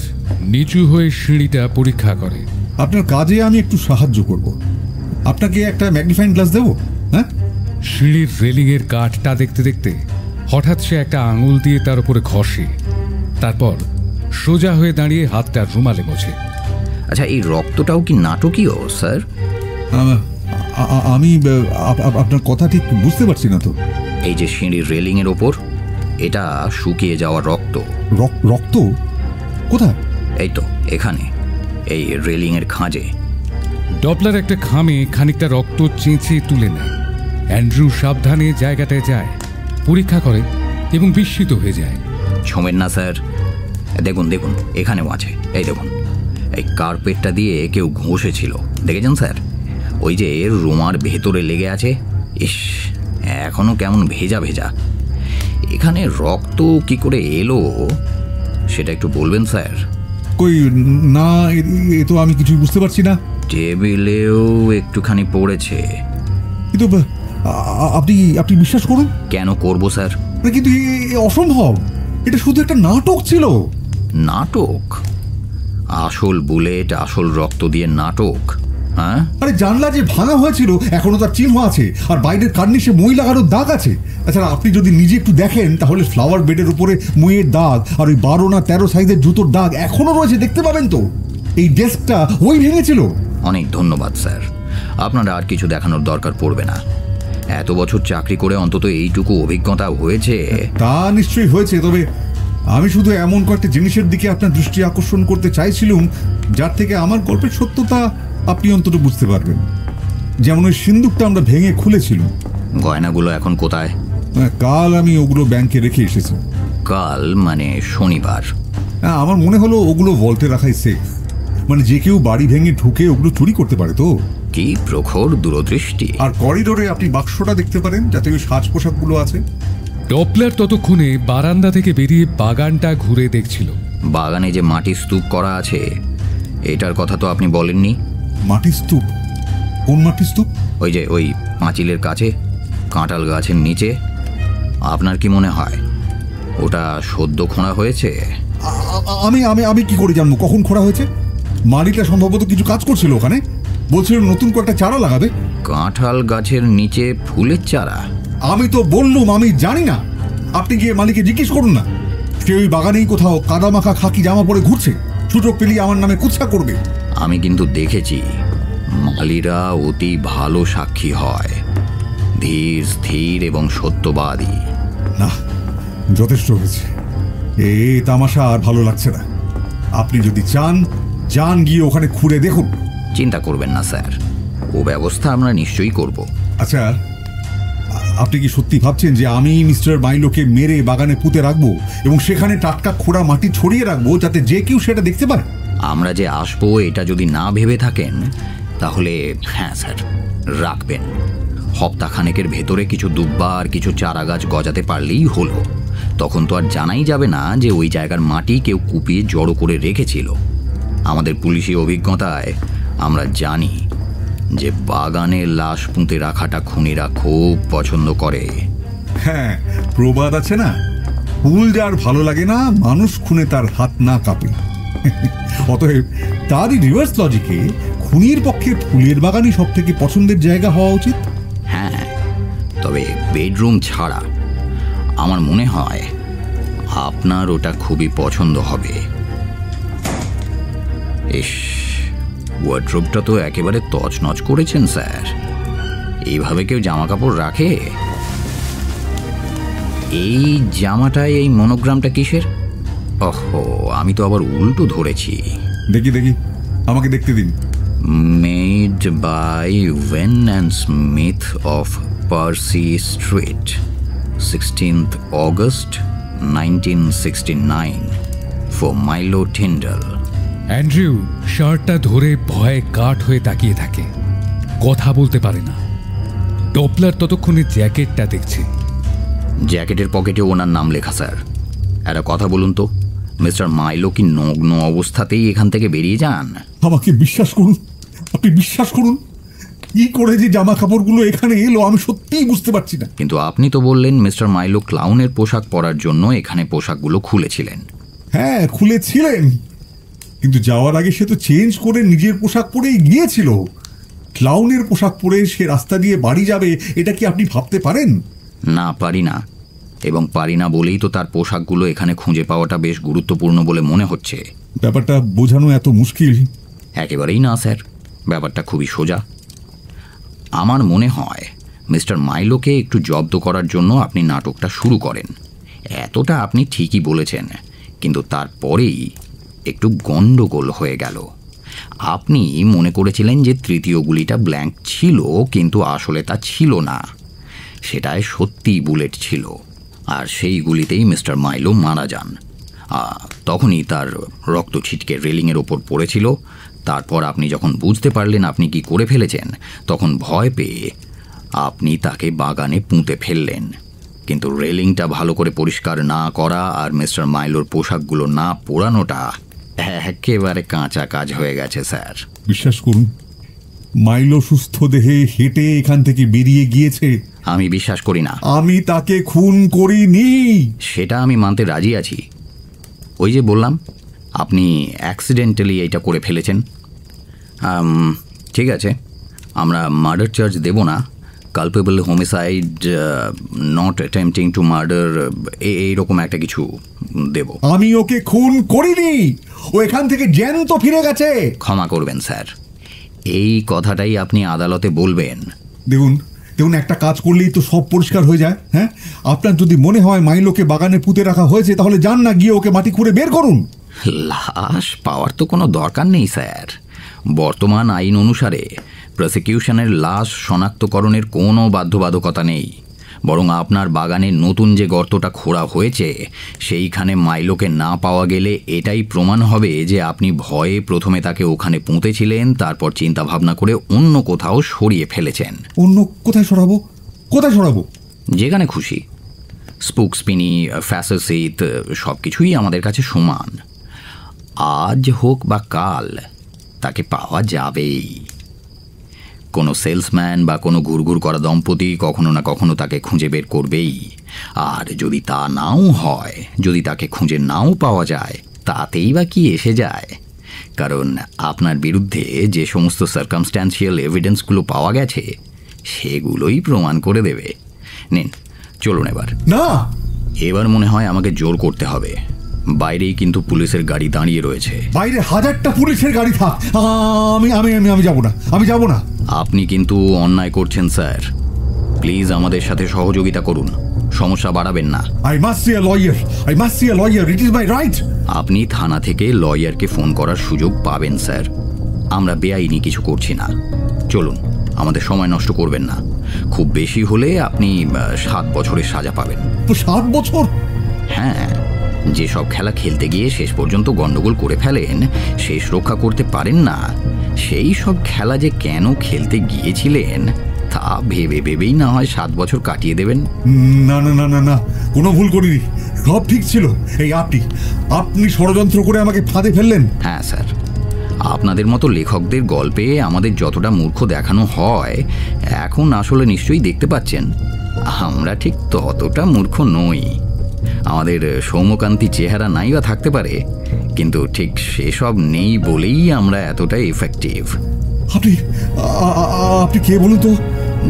নিচু হয়ে সিঁড়িটা পরীক্ষা করে। আপনার কাজে আমি একটু সাহায্য করব। আপনাকে একটা ম্যাগনিফাইং গ্লাস দেবো? হ্যাঁ। সিঁড়ির রেলিংয়ের কাঠটা দেখতে দেখতে হঠাৎ সে একটা আঙুল দিয়ে তার উপরে ঘষে, তারপর সোজা হয়ে দাঁড়িয়ে হাতটা রুমালে মোছে। আচ্ছা, এই রক্তটাও কি নাটকীয় স্যার? আমি আপনার কথা ঠিক বুঝতে পারছি না তো। এই যে সিঁড়ির রেলিংয়ের ওপর, এটা শুকিয়ে যাওয়া রক্ত। রক্ত কোথায়? এই তো এখানে, এই রেলিংয়ের খাঁজে। ডপলার একটা খামে খানিকটা রক্ত চেঁচে তুলে নেয়। অ্যান্ড্রু সাবধানে জায়গাটায় যায়, পরীক্ষা করে এবং বিস্মিত হয়ে যায়। ছোঁবেন না স্যার, দেখুন দেখুন এখানেও আছে। এই দেখুন, এই কার্পেটটা দিয়ে কেউ ঘষেছিল, দেখেছেন স্যার? ওই যে রোমার ভেতরে লেগে আছে, ইস এখনো কেমন ভেজা ভেজা। এখানে রক্ত কি করে এলো সেটা একটু বলবেন স্যার? কই না, এ তো আমি কিছুই বুঝতে পারছি না। টেবিলেও একটুখানি পড়েছে। কিন্তু আপনি বিশ্বাস করুন। কেন করব স্যার? কিন্তু অসম্ভব, এটা শুধু একটা নাটক ছিল। নাটক? আসল বুলেট, আসল রক্ত দিয়ে নাটক? হ্যাঁ, আরে জানলা যে ভাঙা হয়েছিল এখনো তার চিহ্ন আছে, আর বাইরের কার্নিশে মই লাগানোর দাগ আছে। তাছাড়া আপনি যদি নিজে একটু দেখেন তাহলে ফ্লাওয়ার বেডের উপরে মইয়ের দাগ আর ওই 12 না 13 সাইজের জুতোর দাগ এখনো রয়েছে, দেখতে পাবেন তো। এই ডেস্কটা ওই ভেঙেছিল। অনেক ধন্যবাদ স্যার, আপনার আর কিছু দেখানোর দরকার পড়বে না। এত বছর চাকরি করে অন্তত এইটুকু অভিজ্ঞতা হয়েছে। তা নিশ্চয়ই হয়েছে, তবে আমি শুধু এমন কয়েকটা জিনিসের দিকে আপনার দৃষ্টি আকর্ষণ করতে চাইছিলাম যার থেকে আমার গল্পের সত্যতা আপনি অন্তত বুঝতে পারবেন। যেমন ওই সিন্দুকটা আমরা ভেঙে খুলেছিলাম। গয়নাগুলো এখন কোথায়? কাল আমি ওগুলো ব্যাংকে রেখে এসেছি। কাল মানে শনিবার? আমার মনে হলো ওগুলো ভল্টে রাখাই সেফ। মানে যে কেউ বাড়ি ভেঙে ঢুকে ওগুলো চুরি করতে পারে তো। কি প্রখর দূরদৃষ্টি! আর করিডোরে আপনি বাক্সটা দেখতে পারেন যাতে ওই সাজ পোশাকগুলো আছে। ডপলার ততক্ষণে বারান্দা থেকে বেরিয়ে বাগানটা ঘুরে দেখছিল। বাগানে যে মাটির স্তূপ করা আছে, এটার কথা তো আপনি বলেননি। মাটির স্তূপ? কোন মাটির স্তূপ? ওই পাঁচিলের কাছে কাঁঠাল গাছের নিচে। আপনার কি মনে হয় ওটা সদ্য খোঁড়া হয়েছে? আমি আমি আমি কি করে জানবো কখন খোঁড়া হয়েছে? মালিকটা সম্ভবত কিছু কাজ করছিল ওখানে, বলছিল নতুন কয়েকটা চারা লাগাবে। কাঁঠাল গাছের নিচে ফুলের চারা? আমি তো বললুম আমি জানি না, আপনি গিয়ে মালিককে জিজ্ঞেস করুন না। সে ওই বাগানেই কোথাও কাদা মাখা খাকি জামা পরে ঘুরছে, সুযোগ পেলেই আমার নামে কুৎসা করবে। আমি কিন্তু দেখেছি মালিরা অতি ভালো সাক্ষী হয়, ধীর স্থির এবং সত্যবাদী। না, যথেষ্ট হয়েছে, এই তামাশা আর ভালো লাগছে না। আপনি যদি চান যান গিয়ে ওখানে খুঁড়ে দেখুন। চিন্তা করবেন না স্যার, ও ব্যবস্থা আমরা নিশ্চয়ই করব। আচ্ছা, আপনি কি সত্যি ভাবছেন যে আমি মিস্টার মাইলোকে মেরে বাগানে পুঁতে রাখবো এবং সেখানে টাটকা খোঁড়া মাটি ছড়িয়ে রাখবো যাতে যে কেউ সেটা দেখতে পারে? আমরা যে আসবো এটা যদি না ভেবে থাকেন তাহলে হ্যাঁ স্যার, রাখবেন। সপ্তাহখানেকের ভেতরে কিছু দুব্বা আর কিছু চারা গাছ গজাতে পারলেই হলো। তখন তো আর জানাই যাবে না যে ওই জায়গার মাটি কেউ কুপিয়ে জড়ো করে রেখেছিল। আমাদের পুলিশি অভিজ্ঞতায় আমরা জানি যে বাগানে লাশ পুঁতে রাখাটা খুনিরা খুব পছন্দ করে। হ্যাঁ, প্রবাদ আছে না, ফুল যার ভালো লাগে না মানুষ খুনে তার হাত না কাঁপে। অতএব তারই রিভার্স লজিকে খুনির পক্ষে ফুলের বাগানই সব থেকে পছন্দের জায়গা হওয়া উচিত। হ্যাঁ, তবে বেডরুম ছাড়া আমার মনে হয় আপনার ওটা খুবই পছন্দ হবে। ইস, ওয়ার্ড্রোবটা তো একেবারে তছনছ করেছেন স্যার। এইভাবে কেউ জামা কাপড় রাখে? এই জামাটায় এই মনোগ্রামটা কিসের? ওহো, আমি তো আবার উল্টো ধরেছি। দেখি দেখি, আমাকে দেখতে দিন। Made by Owen and Smith of Percy Street, 16th August 1969, for Milo Tyndall. Andrew শার্টটা ধরে ভয়ে কাঠ হয়ে তাকিয়ে থাকে, কথা বলতে পারে না। ডপলার ততক্ষণে জ্যাকেটটা দেখছে। জ্যাকেটের পকেটে ওনার নাম লেখা স্যার। একটা কথা বলুন তো, মিস্টার মাইলো কি নগ্ন অবস্থাতেই এখান থেকে বেরিয়ে যান? আমাকে বিশ্বাস করুন, আপনি বিশ্বাস করুন, কি করে যে জামা কাপড়গুলো এখানে এলো আমি সত্যিই বুঝতে পারছি না। কিন্তু আপনি তো বললেন মিস্টার মাইলো ক্লাউনের পোশাক পরার জন্য এখানে পোশাকগুলো খুলেছিলেন। হ্যাঁ, খুলেছিলেন, কিন্তু যাওয়ার আগে সে তো চেঞ্জ করে নিজের পোশাক পরেই গিয়েছিল। ক্লাউনের পোশাক পরে সে রাস্তা দিয়ে বাড়ি যাবে এটা কি আপনি ভাবতে পারেন? না, পারি না, এবং পারি না বলেই তো তার পোশাকগুলো এখানে খুঁজে পাওয়াটা বেশ গুরুত্বপূর্ণ বলে মনে হচ্ছে। ব্যাপারটা বোঝানো এত মুশকিল? একেবারেই না স্যার, ব্যাপারটা খুবই সোজা। আমার মনে হয় মিস্টার মাইলোকে একটু জব্দ করার জন্য আপনি নাটকটা শুরু করেন। এতটা আপনি ঠিকই বলেছেন, কিন্তু তারপরেই একটু গন্ডগোল হয়ে গেল। আপনি মনে করেছিলেন যে তৃতীয় গুলিটা ব্ল্যাঙ্ক ছিল, কিন্তু আসলে তা ছিল না। সেটায় সত্যিই বুলেট ছিল, আর সেই গুলিতেই মিস্টার মাইলো মারা যান। তখনই তার রক্ত ছিটকে রেলিংয়ের ওপর পড়েছিল। তারপর আপনি যখন বুঝতে পারলেন আপনি কি করে ফেলেছেন, তখন ভয় পেয়ে আপনি তাকে বাগানে পুঁতে ফেললেন। কিন্তু রেলিংটা ভালো করে পরিষ্কার না করা আর মিস্টার মাইলোর পোশাকগুলো না পোড়ানোটা একেবারে কাঁচা কাজ হয়ে গেছে স্যার। বিশ্বাস করুন, মাইলো সুস্থ দেহে হেঁটে এখান থেকে বেরিয়ে গিয়েছে। আমি বিশ্বাস করি না। আমি তাকে খুন করিনি। সেটা আমি মানতে রাজি আছি। ওই যে বললাম আপনি অ্যাক্সিডেন্টালি এইটা করে ফেলেছেন। ঠিক আছে, আমরা মার্ডার চার্জ দেব না, culpable homicide, not attempting to murder, এইরকম একটা কিছু দেব। আমি ওকে খুন করিনি, ও এখান থেকে জ্যান্ত ফিরে গেছে। ক্ষমা করবেন স্যার, এই কথাটাই আপনি আদালতে বলবেন। দেখুন, একটা কাজ করলেই তো সব পরিষ্কার হয়ে যায়। হ্যাঁ, আপনার যদি মনে হয় মাইলোকে বাগানে পুঁতে রাখা হয়েছে তাহলে যান না, গিয়ে ওকে মাটি খুঁড়ে বের করুন। লাশ পাওয়ার তো কোনো দরকার নেই স্যার। বর্তমান আইন অনুসারে প্রসিকিউশনের লাশ শনাক্তকরণের কোনো বাধ্যবাধকতা নেই। বরং আপনার বাগানের নতুন যে গর্তটা খোঁড়া হয়েছে সেইখানে মাইলোকে না পাওয়া গেলে এটাই প্রমাণ হবে যে আপনি ভয়ে প্রথমে তাকে ওখানে পুঁতেছিলেন, তারপর চিন্তা ভাবনা করে অন্য কোথাও সরিয়ে ফেলেছেন। অন্য কোথায় সরাবো? কোথায় সরাবো? যেখানে খুশি। স্পুকস্পিনি, ফ্যাসেসিত সব কিছুই আমাদের কাছে সমান। আজ হোক বা কাল তাকে পাওয়া যাবেই। কোনো সেলসম্যান বা কোনো ঘুরঘুর করা দম্পতি কখনো না কখনো তাকে খুঁজে বের করবেই। আর যদি তা নাও হয়, যদি তাকে খুঁজে নাও পাওয়া যায়, তাতেই বা কি এসে যায়? কারণ আপনার বিরুদ্ধে যে সমস্ত সার্কামস্ট্যান্সিয়াল এভিডেন্সগুলো পাওয়া গেছে সেগুলোই প্রমাণ করে দেবে। নিন, চলুন এবার। না, এবার মনে হয় আমাকে জোর করতে হবে। বাইরেই কিন্তু পুলিশের গাড়ি দাঁড়িয়ে রয়েছে। বাইরে 1000টা পুলিশের গাড়ি থাক, আমি আমি আমি আমি যাব না, আমি যাব না। আপনি কিন্তু অন্যায় করছেন স্যার। প্লিজ আমাদের সাথে সহযোগিতা করুন, সমস্যা বাড়াবেন না। I must C a lawyer, I must C a lawyer, it is my right. আপনি থানা থেকে লয়ারকে ফোন করার সুযোগ পাবেন স্যার। আমরা বেআইনি কিছু করছি না। চলুন, আমাদের সময় নষ্ট করবেন না। খুব বেশি হলে আপনি 7 বছরের সাজা পাবেন। 7 বছর? হ্যাঁ, যেসব খেলা খেলতে গিয়ে শেষ পর্যন্ত গন্ডগোল করে ফেলেন, শেষ রক্ষা করতে পারেন না, সেই সব খেলা যে কেন খেলতে গিয়েছিলেন তা ভেবে ভেবেই না হয় 7 বছর কাটিয়ে দেবেন। না না না না না, কোনো ভুল করিনি, সব ঠিক ছিল। এই আপনি ষড়যন্ত্র করে আমাকে ফাঁদে ফেললেন। হ্যাঁ স্যার, আপনাদের মতো লেখকদের গল্পে আমাদের যতটা মূর্খ দেখানো হয় এখন আসলে নিশ্চয়ই দেখতে পাচ্ছেন আমরা ঠিক ততটা মূর্খ নই। আমাদের সৌম্যকান্তি চেহারা নাই বা থাকতে পারে, কিন্তু ঠিক সেসব নেই বলেই আমরা এতটা এফেক্টিভ। আপনি কে বলুন তো?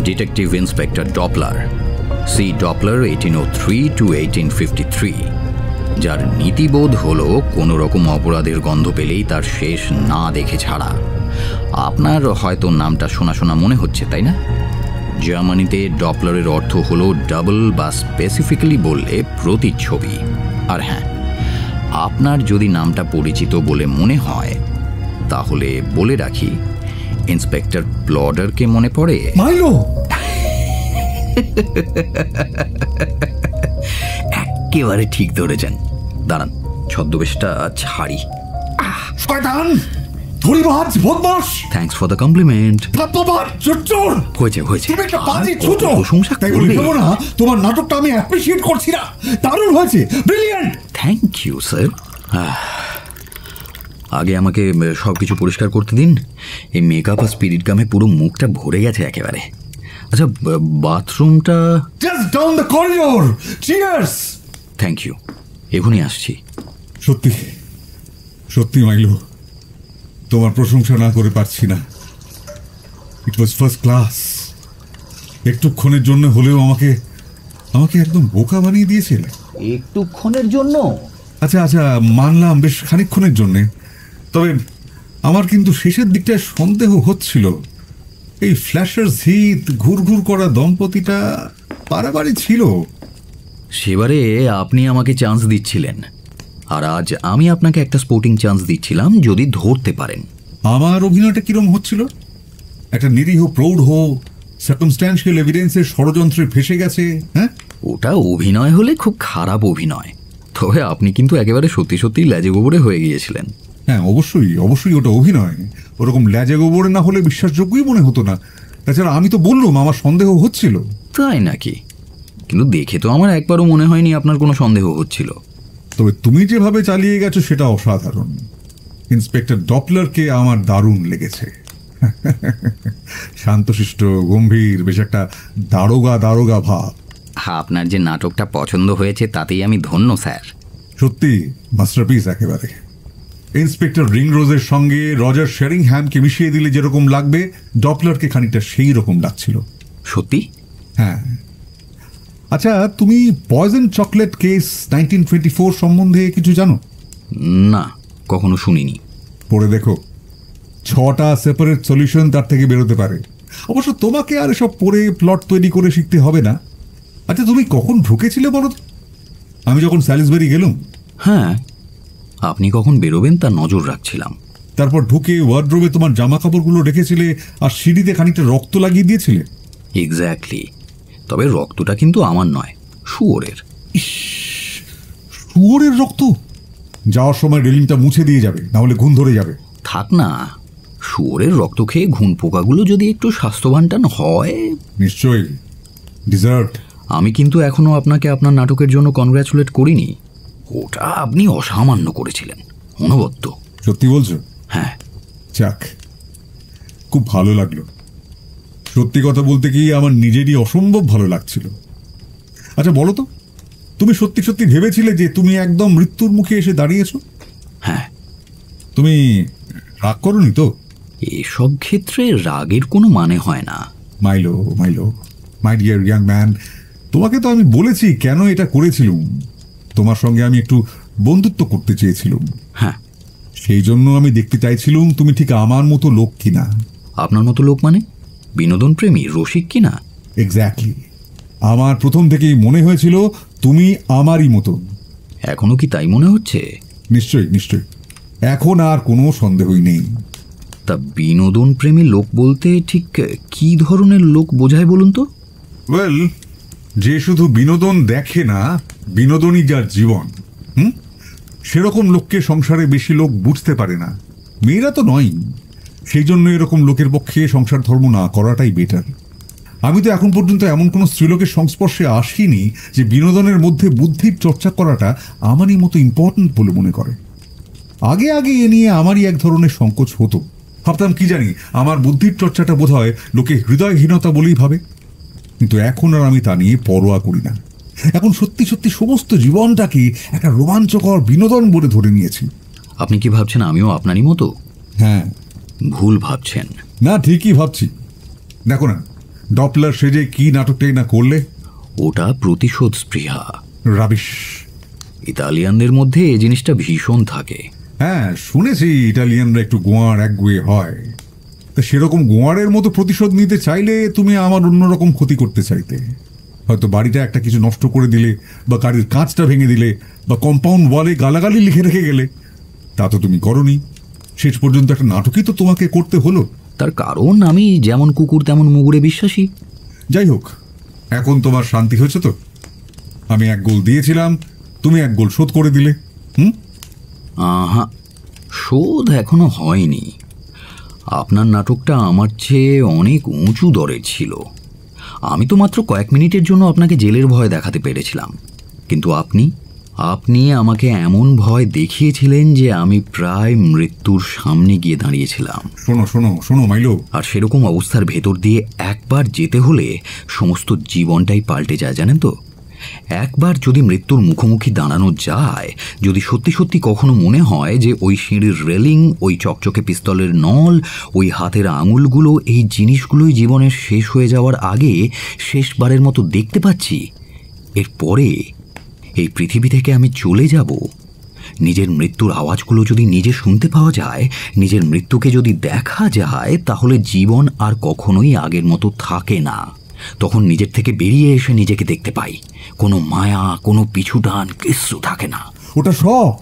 Detective inspector Doppler, C Doppler 1803 to 1853, যার নীতিবোধ হলো কোনো রকম অপরাধের গন্ধ পেলেই তার শেষ না দেখে ছাড়া। আপনার হয়তো নামটা শোনা শোনা মনে হচ্ছে, তাই না? জার্মানিতে ডপলারের অর্থ হলো ডাবল বা স্পেসিফিক্যালি বললে প্রতিচ্ছবি। আর হ্যাঁ, আপনার যদি নামটা পরিচিত বলে মনে হয় তাহলে বলে রাখি, ইন্সপেক্টর প্লডারকে মনে পড়ে? মাইলো! একেবারে ঠিক ধরেছেন। দাঁড়ান, ছদ্মবেশটা ছাড়ি। শয়তান, ধরিবাজ, বদমাশ! Thanks for the compliment. হয়েছে হয়েছে, তুমি একটা বাজে ছোট প্রশংসা করবে না। তোমার নাটকটা আমি অ্যাপ্রিশিয়েট করছি না। দারুণ হয়েছে, ব্রিলিয়ান্ট। Thank you sir. আগে আমাকে সবকিছু পরিষ্কার করতে দিন। এই মেকআপ আর স্পিরিট গামে পুরো মুখটা ভরে গেছে একেবারে। আচ্ছা, বাথরুমটা just down the corridor. Cheers. Thank you, এখনই আসছি। সত্যি সত্যি মাইলো, তোমার প্রশংসা না করে পারছি না। ইট ওয়াজ ফার্স্ট ক্লাস। একটুক্ষণের জন্য হলেও আমাকে একদম বোকা বানিয়ে দিয়েছিল। একটুক্ষণের জন্য? আচ্ছা আচ্ছা, মানলাম বেশ খানিকক্ষণের জন্যে। তবে আমার কিন্তু শেষের দিকটায় সন্দেহ হচ্ছিল। এই ফ্ল্যাশার হিট ঘুরঘুর করা দম্পতিটা পারাবাড়ি ছিল। সেবারে আপনি আমাকে চান্স দিচ্ছিলেন, আর আজ আমি আপনাকে একটা স্পোর্টিং চান্স দিচ্ছিলাম যদি ধরতে পারেন। আমার অভিনয়টা কিরম হচ্ছিল? একটা নিরীহ প্রৌঢ় সার্কামস্ট্যান্সিয়াল এভিডেন্সের ষড়যন্ত্রে ফেসে গেছে। হ্যাঁ, ওটা অভিনয় হলে খুব খারাপ অভিনয়। তবে আপনি কিন্তু একেবারে সত্যি সত্যি ল্যাজে গোবরে হয়ে গিয়েছিলেন। হ্যাঁ, অবশ্যই অবশ্যই ওটা অভিনয়। ওরকম ল্যাজে গোবরে না হলে বিশ্বাসযোগ্যই মনে হতো না। তাছাড়া আমি তো বললাম আমার সন্দেহ হচ্ছিল। তাই নাকি? কিন্তু দেখে তো আমার একবারও মনে হয়নি আপনার কোনো সন্দেহ হচ্ছিল। তবে তুমি যেভাবে চালিয়ে গেছো সেটা অসাধারণ। ইন্সপেক্টর ডপলারকে আমার দারুণ লেগেছে। শান্তশিষ্ট, গম্ভীর, বেশ একটা দারোগা ভাব। আপনার যে নাটকটা পছন্দ হয়েছে তাতেই আমি ধন্য স্যার। সত্যি মাস্টারপিস একেবারে। ইন্সপেক্টর রিংরোজের সঙ্গে রজার শেরিংহ্যামকে মিশিয়ে দিলে যেরকম লাগবে, ডপলারকে খানিকটা সেই রকম লাগছিল। সত্যি? হ্যাঁ। আচ্ছা, তুমি পয়জন চকলেট কেস 1924 সম্বন্ধে কিছু জানো? না, কখনো শুনিনি। পড়ে দেখো, 6টা সেপারেট সলিউশন তার থেকে বেরোতে পারে। অবশ্য তোমাকে আর এসব পড়ে প্লট তৈরি করে শিখতে হবে না। আচ্ছা, তুমি কখন ঢুকেছিলে বলো? আমি যখন স্যালিসবেরি গেলাম। হ্যাঁ, আপনি কখন বেরোবেন তা নজর রাখছিলাম। তারপর ঢুকে ওয়ার্ড্রোবে তোমার জামা কাপড়গুলো রেখেছিলে আর সিঁড়িতে খানিকটা রক্ত লাগিয়ে দিয়েছিলে। এক্স্যাক্টলি। তবে রক্তটা কিন্তু আমার নয়, শুয়োরের। শুয়োরের রক্ত? যাওয়ার সময় রেলিংটা মুছে দিয়ে যাবে, না হলে ঘুণ ধরে যাবে। থাক না, শুয়োরের রক্ত খেয়ে ঘুণ পোকাগুলো যদি একটু স্বাস্থ্যবানটান হয়। নিশ্চয়ই ডিজার্ট। আমি কিন্তু এখনো আপনাকে আপনার নাটকের জন্য কনগ্রাচুলেট করিনি। ওটা আপনি অসামান্য করেছিলেন, অনবদ্য। সত্যি বলছো? হ্যাঁ। যাক, খুব ভালো লাগলো। সত্যি কথা বলতে কি আমার নিজেরই অসম্ভব ভালো লাগছিল। আচ্ছা বলো তো, তুমি সত্যি সত্যি ভেবেছিলে যে তুমি একদম মৃত্যুর মুখে এসে দাঁড়িয়েছো? হ্যাঁ। তুমি রাগ করোনি তো? এসব ক্ষেত্রে রাগের কোনো মানে হয় না। মাইলো মাই ডিয়ার ইয়াং ম্যান, তোমাকে তো আমি বলেছি কেন এটা করেছিলাম। তোমার সঙ্গে আমি একটু বন্ধুত্ব করতে চেয়েছিলাম। হ্যাঁ। সেই জন্য আমি দেখতে চাইছিলাম তুমি ঠিক আমার মতো লোক কিনা। আপনার মতো লোক মানে বিনোদন প্রেমী, রসিক কিনা? এক্স্যাক্টলি। আমার প্রথম থেকেই মনে হয়েছিল তুমি আমারই মতো। এখনো কি তাই মনে হচ্ছে? নিশ্চয়ই নিশ্চয়ই, এখন আর কোনো সন্দেহই নেই। তা বিনোদন প্রেমী লোক বলতে ঠিক কি ধরনের লোক বোঝায় বলুন তো? ওয়েল, যে শুধু বিনোদন দেখে না, বিনোদনই যার জীবন, সেরকম লোককে সংসারে বেশি লোক বুঝতে পারে না। মেয়েরা তো নয়, সেই জন্য এরকম লোকের পক্ষে সংসার ধর্ম না করাটাই বেটার। আমি তো এখন পর্যন্ত এমন কোনো স্ত্রীলোকের সংস্পর্শে আসিনি যে বিনোদনের মধ্যে বুদ্ধির চর্চা করাটা আমারই মতো ইম্পর্টেন্ট বলে মনে করে। আগে আগে এ নিয়ে আমারই এক ধরনের সংকোচ হতো। ভাবতাম কি জানি আমার বুদ্ধির চর্চাটা বোধহয় লোকে হৃদয়হীনতা বলেই ভাবে। কিন্তু এখন আর আমি তা নিয়ে পরোয়া করি না। এখন সত্যি সত্যি সমস্ত জীবনটাকে একটা রোমাঞ্চকর বিনোদন বলে ধরে নিয়েছি। আপনি কি ভাবছেন আমিও আপনারই মতো? হ্যাঁ। ভুল ভাবছেন। না, ঠিকই ভাবছি। দেখো না, ডপলার সেজে কি নাটকটাই না করলে। ওটা প্রতিশোধ স্পৃহা। রাবিশ। ইতালিয়ানদের মধ্যে এই জিনিসটা ভীষণ থাকে। হ্যাঁ, শুনেছি ইটালিয়ানরা একটু গোয়ার একগুঁয়ে হয়। তা সেরকম গোয়ারের মতো প্রতিশোধ নিতে চাইলে তুমি আমার অন্যরকম ক্ষতি করতে চাইতে। হয়তো বাড়িটা একটা কিছু নষ্ট করে দিলে, বা গাড়ির কাঁচটা ভেঙে দিলে, বা কম্পাউন্ড ওয়ালে গালাগালি লিখে রেখে গেলে। তা তো তুমি করনি। শেষ পর্যন্ত একটা নাটকই তো তোমাকে করতে হলো। তার কারণ আমি যেমন কুকুর তেমন মুগুরে বিশ্বাসী। যাই হোক, এখন তোমার শান্তি হয়েছে তো? আমি এক গোল দিয়েছিলাম, তুমি এক গোল শোধ করে দিলে। আহা, শোধ এখনো হয়নি। আপনার নাটকটা আমার চেয়ে অনেক উঁচু দরের ছিল। আমি তো মাত্র কয়েক মিনিটের জন্য আপনাকে জেলের ভয় দেখাতে পেরেছিলাম, কিন্তু আপনি আমাকে এমন ভয় দেখিয়েছিলেন যে আমি প্রায় মৃত্যুর সামনে গিয়ে দাঁড়িয়েছিলাম। শোনো মাইলো। আর সেরকম অবস্থার ভেতর দিয়ে একবার যেতে হলে সমস্ত জীবনটাই পাল্টে যায়, জানেন তো। একবার যদি মৃত্যুর মুখোমুখি দাঁড়ানো যায়, যদি সত্যি সত্যি কখনো মনে হয় যে ওই সিঁড়ির রেলিং, ওই চকচকে পিস্তলের নল, ওই হাতের আঙুলগুলো, এই জিনিসগুলোই জীবনের শেষ হয়ে যাওয়ার আগে শেষবারের মতো দেখতে পাচ্ছি, এরপরে এই পৃথিবী থেকে আমি চলে যাব, নিজের মৃত্যুর আওয়াজগুলো যদি নিজে শুনতে পাওয়া যায়, নিজের মৃত্যুকে যদি দেখা যায়, তাহলে জীবন আর কখনোই আগের মতো থাকে না। তখন নিজের থেকে বেরিয়ে এসে নিজেকে দেখতে পাই। কোনো মায়া, কোনো পিছুটান কিছু থাকে না। ওটা শখ,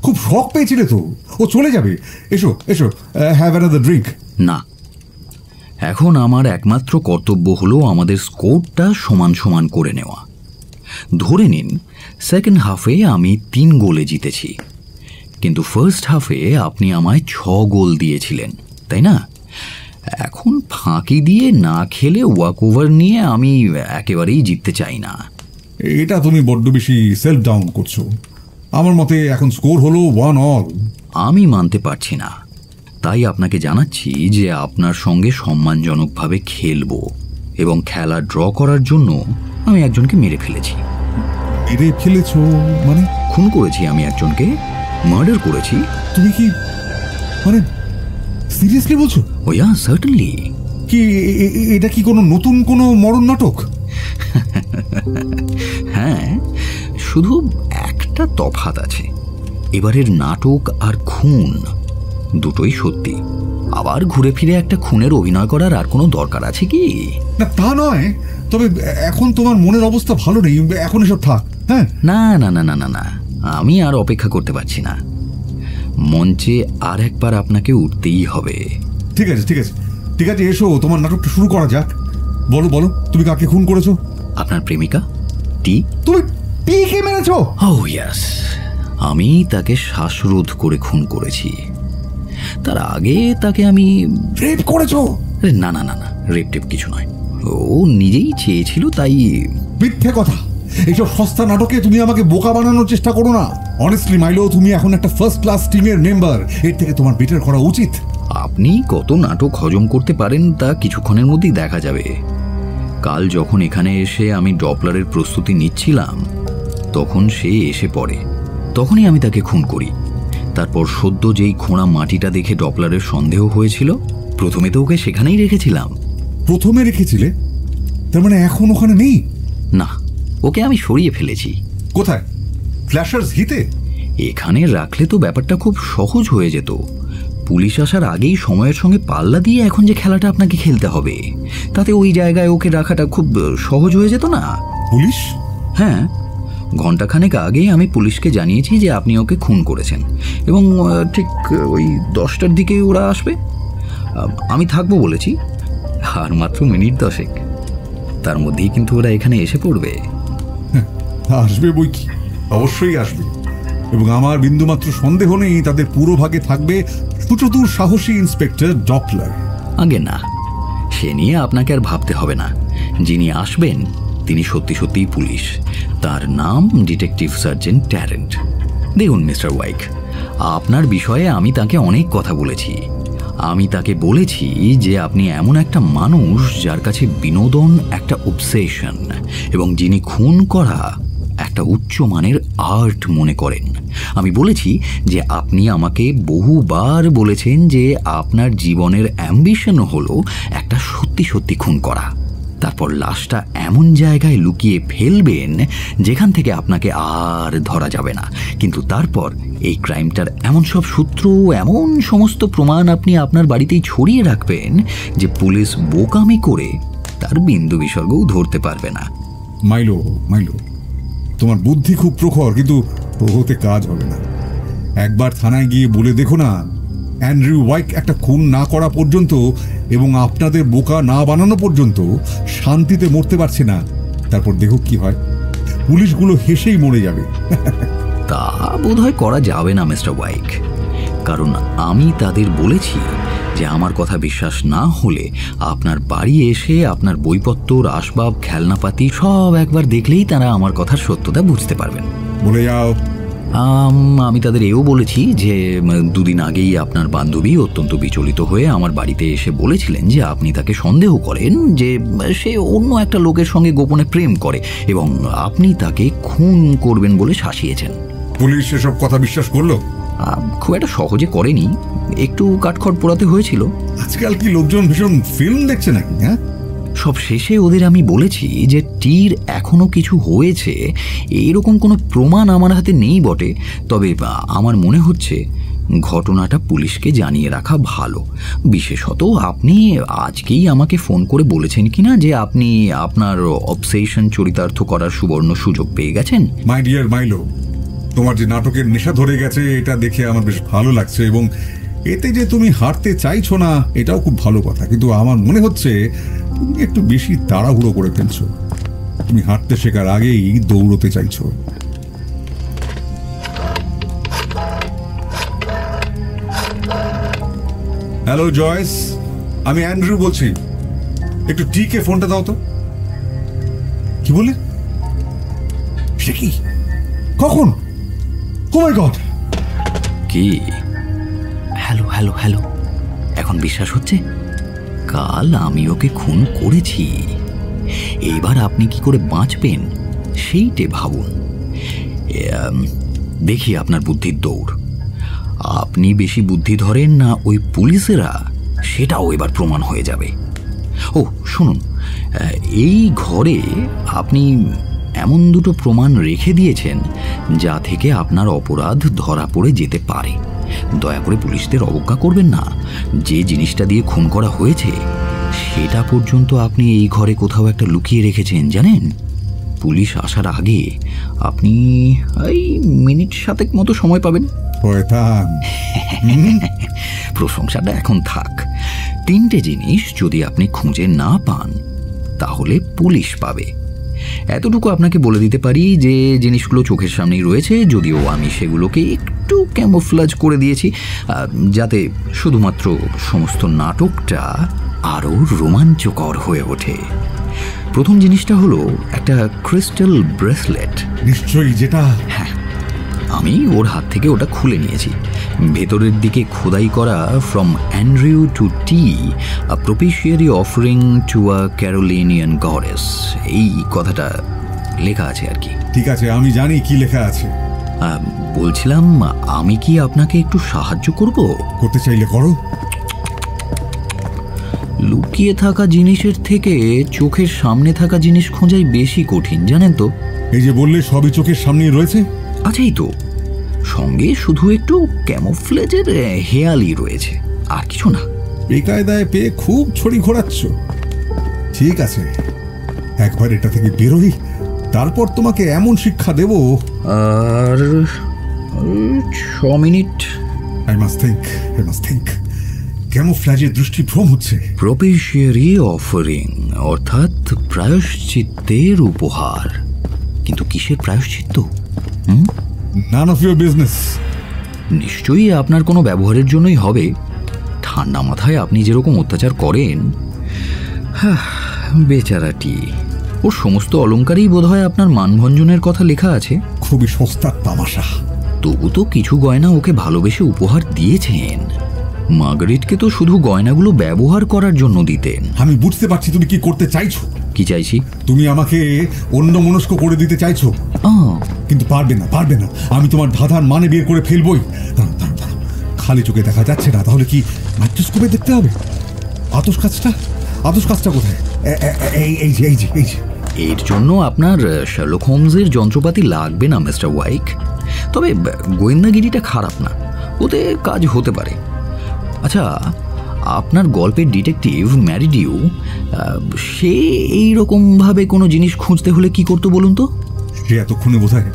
খুব শখ পেয়েছিলে তো। ও চলে যাবে। এসো এসো, হ্যাভ অ্যানাদার ড্রিঙ্ক। না, এখন আমার একমাত্র কর্তব্য হলো আমাদের স্কোরটা সমান সমান করে নেওয়া। ধরে নিন সেকেন্ড হাফে আমি 3 গোলে জিতেছি, কিন্তু ফার্স্ট হাফে আপনি আমায় 6 গোল দিয়েছিলেন, তাই না? এখন ফাঁকি দিয়ে না খেলে ওয়াক ওভার নিয়ে আমি একেবারেই জিততে চাই না। এটা তুমি বড্ড বেশি সেলফ ডাউন করছো। আমার মতে এখন স্কোর হলো 1-1। আমি মানতে পারছি না, তাই আপনাকে জানাচ্ছি যে আপনার সঙ্গে সম্মানজনকভাবে খেলবো, এবং খেলা ড্র করার জন্য আমি একজনকে মেরে ফেলেছি। মেরে ফেলেছো মানে? খুন করেছি আমি একজনকে, মার্ডার করেছি। তুমি কি মানে সিরিয়াসলি বলছো? ও ইয়া, সার্টেনলি। কি এটা কি কোনো নতুন কোনো মরণ নাটক? হ্যাঁ, শুধু একটা তফাৎ আছে। এবারের নাটক আর খুন দুটোই সত্যি। আবার ঘুরে ফিরে একটা খুনের অভিনয় করার আর কোনো দরকার আছে কি? না, তা নয়, তবে এখন তোমার মনের অবস্থা ভালো নেই, এখন এসব থাক। হ্যাঁ, না না না না না না, আমি আর অপেক্ষা করতে পারছি না। মঞ্চে আর একবার আপনাকে উঠতেই হবে। ঠিক আছে ঠিক আছে ঠিক আছে, এসো, তোমার নাটকটা শুরু করা যাক। বলো বলো, তুমি কাকে খুন করেছো? আপনার প্রেমিকা টি। তুমি টিকে মেরেছো? ও ইয়াস, আমি তাকে শ্বাসরোধ করে খুন করেছি। তার আগে তাকে আমি রেপ করেছো? না না না না, রেপ টেপ কিছু নয়, ও নিজেই চেয়েছিল তাই। মিথ্যে কথা। এইসব সস্তা নাটকে তুমি আমাকে বোকা বানানোর চেষ্টা করো না। অনেস্টলি মাইলো, তুমি এখন একটা ফার্স্ট ক্লাস টিমের মেম্বার। এর থেকে তোমার বেটার করা উচিত। আপনি কত নাটক হজম করতে পারেন তা কিছুক্ষণের মধ্যেই দেখা যাবে। কাল যখন এখানে এসে আমি ডপলারের প্রস্তুতি নিচ্ছিলাম, তখন সে এসে পড়ে। তখনই আমি তাকে খুন করি। তারপর সদ্য যেই খোঁড়া মাটিটা দেখে ডপলারের সন্দেহ হয়েছিল, প্রথমে তো ওকে সেখানেই রেখেছিলাম। প্রথমে রেখেছিলে? তার মানে এখন ওখানে নেই? না, ওকে আমি সরিয়ে ফেলেছি। কোথায়? ফ্ল্যাশার্স হিতে? এখানে রাখলে তো ব্যাপারটা খুব সহজ হয়ে যেত। পুলিশ আসার আগেই সময়ের সঙ্গে পাল্লা দিয়ে এখন যে খেলাটা আপনাকে খেলতে হবে, তাতে ওই জায়গায় ওকে রাখাটা খুব সহজ হয়ে যেত না? পুলিশ? হ্যাঁ, ঘণ্টাখানেক আগে আমি পুলিশকে জানিয়েছি যে আপনি ওকে খুন করেছেন, এবং ঠিক ওই 10টার দিকে ওরা আসবে। আমি থাকবো বলেছি, আর মাত্র মিনিট 10, তার মধ্যেই কিন্তু ওরা এখানে এসে পড়বে। আসবে বই কি, অবশ্যই আসবে। এবং আমার বিন্দুমাত্র সন্দেহ নেই তাদের পুরো ভাগে থাকবে সুচতুর সাহসী ইন্সপেক্টর ডপলার। আগে না, সে নিয়ে আপনাকে আর ভাবতে হবে না। যিনি আসবেন তিনি সত্যি সত্যিই পুলিশ। তার নাম ডিটেকটিভ সার্জেন্ট ট্যারেন্ট। দেখুন মিস্টার ওয়াইক, আপনার বিষয়ে আমি তাকে অনেক কথা বলেছি। আমি তাকে বলেছি যে আপনি এমন একটা মানুষ যার কাছে বিনোদন একটা অবসেশন, এবং যিনি খুন করা একটা উচ্চমানের আর্ট মনে করেন। আমি বলেছি যে আপনি আমাকে বহুবার বলেছেন যে আপনার জীবনের অ্যাম্বিশন হলো একটা সত্যি সত্যি খুন করা, তারপর লাশটা এমন জায়গায় লুকিয়ে ফেলবেন যেখান থেকে আপনাকে আর ধরা যাবে না। কিন্তু তারপর এই ক্রাইমটার এমন সব সূত্র, এমন সমস্ত প্রমাণ আপনি আপনার বাড়িতেই ছড়িয়ে রাখবেন যে পুলিশ বোকামি করে তার বিন্দু বিসর্গও ধরতে পারবে না। মাইলো, মাইলো, তোমার বুদ্ধি খুব প্রখর, কিন্তু ওতে কাজ হবে না। একবার থানায় গিয়ে বলে দেখো না, অ্যান্ড্রু ওয়াইক একটা খুন না করা পর্যন্ত এবং আপনাদের বোকা না বানানো পর্যন্ত শান্তিতে মরতে পারছে না। তারপর দেখো কি হয়। পুলিশগুলো হেসেই মরে যাবে। তা বোধহয় করা যাবে না মিস্টার ওয়াইক, কারণ আমি তাদের বলেছি যে আমার কথা বিশ্বাস না হলে আপনার বাড়ি এসে আপনার বইপত্র, আসবাব, খেলনাপাতি সব একবার দেখলেই তারা আমার কথার সত্যতা বুঝতে পারবেন। বলে যাও। আমি তাদের এও বলেছি যে 2 দিন আগেই আপনার বান্ধবী অত্যন্ত বিচলিত হয়ে আমার বাড়িতে এসে বলেছিলেন যে আপনি তাকে সন্দেহ করেন যে সে অন্য একটা লোকের সঙ্গে গোপনে প্রেম করে, এবং আপনি তাকে খুন করবেন বলে শাসিয়েছেন। পুলিশ এসব কথা বিশ্বাস করলো? খুব একটা সহজে করেনি, একটু কাঠখড় পোড়াতে হয়েছিল। আজকাল কি লোকজন ভীষণ ফিল্ম দেখছে নাকি? হ্যাঁ, সব শেষে ওদের আমি বলেছি যে টির এখনো কিছু হয়েছে এইরকম কোনো প্রমাণ আমার হাতে নেই বটে, তবে আমার মনে হচ্ছে ঘটনাটা পুলিশকে জানিয়ে রাখা ভালো। বিশেষত আপনি আজকেই আমাকে ফোন করে বলেছেন কিনা যে আপনি আপনার অবসেশন চরিতার্থ করার সুবর্ণ সুযোগ পেয়ে গেছেন। মাই ডিয়ার মাইলো, তোমার যে নাটকের নেশা ধরে গেছে এটা দেখে আমার বেশ ভালো লাগছে, এবং এতে যে তুমি হারতে চাইছো না এটাও খুব ভালো কথা। কিন্তু আমার মনে হচ্ছে তুমি একটু বেশি তাড়াহুড়ো করে ফেলছো। তুমি হাঁটতে শেখার আগেই দৌড়তে চাইছো। হ্যালো জয়েস, আমি অ্যান্ড্রু বলছি। একটু টিকে ফোনটা দাও তো। কি বলে? সে কি? কখন? ও মাই গড! কি? হ্যালো হ্যালো হ্যালো, এখন বিশ্বাস হচ্ছে? কাল আমি ওকে খুন করেছি। এবার আপনি কি করে বাঁচবেন সেইটে ভাবুন। দেখি আপনার বুদ্ধির দৌড়। আপনি বেশি বুদ্ধি ধরেন না ওই পুলিশেরা, সেটাও এবার প্রমাণ হয়ে যাবে। ও শুনুন, এই ঘরে আপনি এমন 2টো প্রমাণ রেখে দিয়েছেন যা থেকে আপনার অপরাধ ধরা পড়ে যেতে পারে। দয়া করে পুলিশদের অবজ্ঞা করবেন না। যে জিনিসটা দিয়ে খুন করা হয়েছে সেটা পর্যন্ত আপনি এই ঘরে কোথাও একটা লুকিয়ে রেখেছেন, জানেন? পুলিশ আসার আগে আপনি এই মিনিট 7 মতো সময় পাবেন। প্রশংসাটা এখন থাক। 3টে জিনিস যদি আপনি খুঁজে না পান তাহলে পুলিশ পাবে। এতটুকু আপনাকে বলে দিতে পারি যে জিনিসগুলো চোখের সামনেই রয়েছে, যদিও আমি সেগুলোকে একটু ক্যামোফ্লাজ করে দিয়েছি যাতে শুধুমাত্র সমস্ত নাটকটা আরও রোমাঞ্চকর হয়ে ওঠে। প্রথম জিনিসটা হলো একটা ক্রিস্টাল ব্রেসলেট। নিশ্চয়ই যেটা? হ্যাঁ, আমি ওর হাত থেকে ওটা খুলে নিয়েছি। ভেতরের দিকে খোদাই করা from Andrew to Tea, a propitiatory offering to a Carolinian goddess, এই কথাটা লেখা আছে আর কি। ঠিক আছে, আমি জানি কি লেখা আছে। বলছিলাম, আমি কি আপনাকে একটু সাহায্য করব? করতে চাইলে করো। লুকিয়ে থাকা জিনিসের থেকে চোখের সামনে থাকা জিনিস খোঁজাই বেশি কঠিন, জানেন তো। এই যে বললে সবই চোখের সামনেই রয়েছে। আচ্ছা, এই তো সঙ্গে শুধু একটু ক্যামোফ্লেজের হেয়ালি রয়েছে, আর কিছু না। এই কায়দায় পেয়ে খুব ছড়ি ঘোরাচ্ছ। ঠিক আছে, একবার এটা থেকে বেরোই, তারপর তোমাকে এমন শিক্ষা দেব। আর 6 মিনিট। I must think. ক্যামোফ্ল্যাজের দৃষ্টিভ্রম হচ্ছে। প্রপিশিয়ারি অফারিং অর্থাৎ প্রায়শ্চিত্তের উপহার। কিন্তু কিসের প্রায়শ্চিত্ত? None of your business. নিশ্চয়ই আপনার কোনো ব্যবহারের জন্যই হবে। ঠান্ডা মাথায় আপনি যেরকম অত্যাচার করেন, বেচারাটি। ওর সমস্ত অলঙ্কারেই বোধহয় আপনার মানভঞ্জনের কথা লেখা আছে। খুবই সস্তার তামাশা। তবু তো কিছু গয়না ওকে ভালোবেসে উপহার দিয়েছেন। মার্গারেটকে তো শুধু গয়নাগুলো ব্যবহার করার জন্য দিতেন। আমি বুঝতে পারছি তুমি কি করতে চাইছো। কি চাইছি? তুমি আমাকে অন্য মনস্ক করে দিতে চাইছো, কিন্তু পারবে না। আমি তোমার ধাঁধার মানে বের করে ফেলবই। খালি চোখে দেখা যাচ্ছে না, তাহলে কি মাইক্রোস্কোপে দেখতে হবে? আতস কাজটা কোথায়? এই যে। এর জন্য আপনার শার্লক হোমসের যন্ত্রপাতি লাগবে না মিস্টার ওয়াইক। তবে গোয়েন্দাগিরিটা খারাপ না, ওতে কাজ হতে পারে। আচ্ছা, আপনার গল্পের ডিটেকটিভ ম্যারিডিউ, সে এইরকমভাবে কোনো জিনিস খুঁজতে হলে কি করতো বলুন তো? সে এতক্ষণে বোধহয়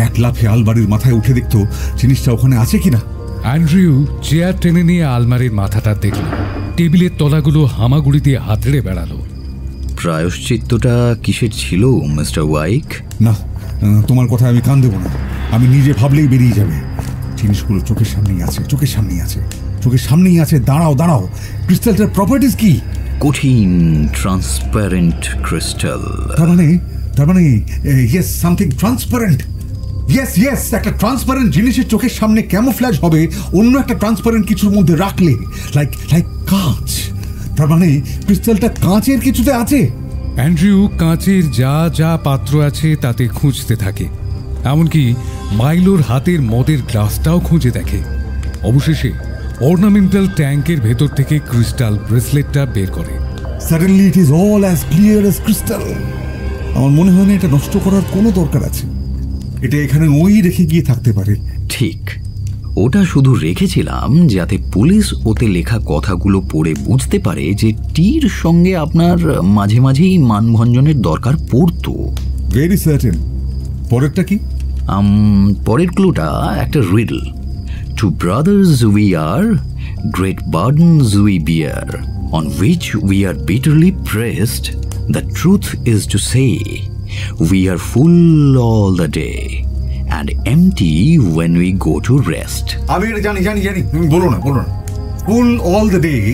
এক লাফে আলমারির মাথায় উঠে দেখতো জিনিসটা ওখানে আছে কিনা। অ্যান্ড্রিউ চেয়ার টেনে নিয়ে আলমারির মাথাটা দেখল। টেবিলের তলাগুলো হামাগুড়ি দিয়ে হাতড়ে বেড়ালো। প্রায়শ্চিত্তটা কিসের ছিল মিস্টার ওয়াইক? না, তোমার কথা আমি কান দেবো না। আমি নিজে ভাবলেই বেরিয়ে যাবে। জিনিসগুলো চোখের সামনেই আছে। দাঁড়াও। ক্রিস্টালটার প্রপার্টিজ কি? কঠিন ট্রান্সপারেন্ট ক্রিস্টাল। তার মানে ইয়েস, সামথিং ট্রান্সপারেন্ট। ইয়েস, একটা ট্রান্সপারেন্ট জিনিসের চোখের সামনে ক্যামোফ্ল্যাজ হবে অন্য একটা ট্রান্সপারেন্ট কিছুর মধ্যে রাখলে, লাইক কাঁচ। তার মানে ক্রিস্টালটা কাঁচের কিছুতে আছে। অ্যান্ড্রিউ কাঁচের যা পাত্র আছে তাতে খুঁজতে থাকে, এমনকি মাইলোর হাতের মদের গ্লাসটাও খুঁজে দেখে। অবশেষে অর্নামেন্টাল ট্যাঙ্কের ভেতর থেকে ক্রিস্টাল ব্রেসলেটটা বের করে। Suddenly it is all as clear as crystal. আমার মনে হয় না এটা নষ্ট করার কোনো দরকার আছে। এটা এখানে ওই রেখে গিয়ে থাকতে পারে। ঠিক, ওটা শুধু রেখেছিলাম যাতে পুলিশ ওতে লেখা কথাগুলো পড়ে বুঝতে পারে যে টির সঙ্গে আপনার মাঝে মাঝেই মানভঞ্জনের দরকার পড়তো। Very certain. পরেরটা কি? পরের ক্লুটা একটা riddle. Two brothers we are, great burdens we bear, on which we are bitterly pressed. The truth is to say, we are full all the day and empty when we go to rest. আমি এটা জানি। বলো না। Full all the day,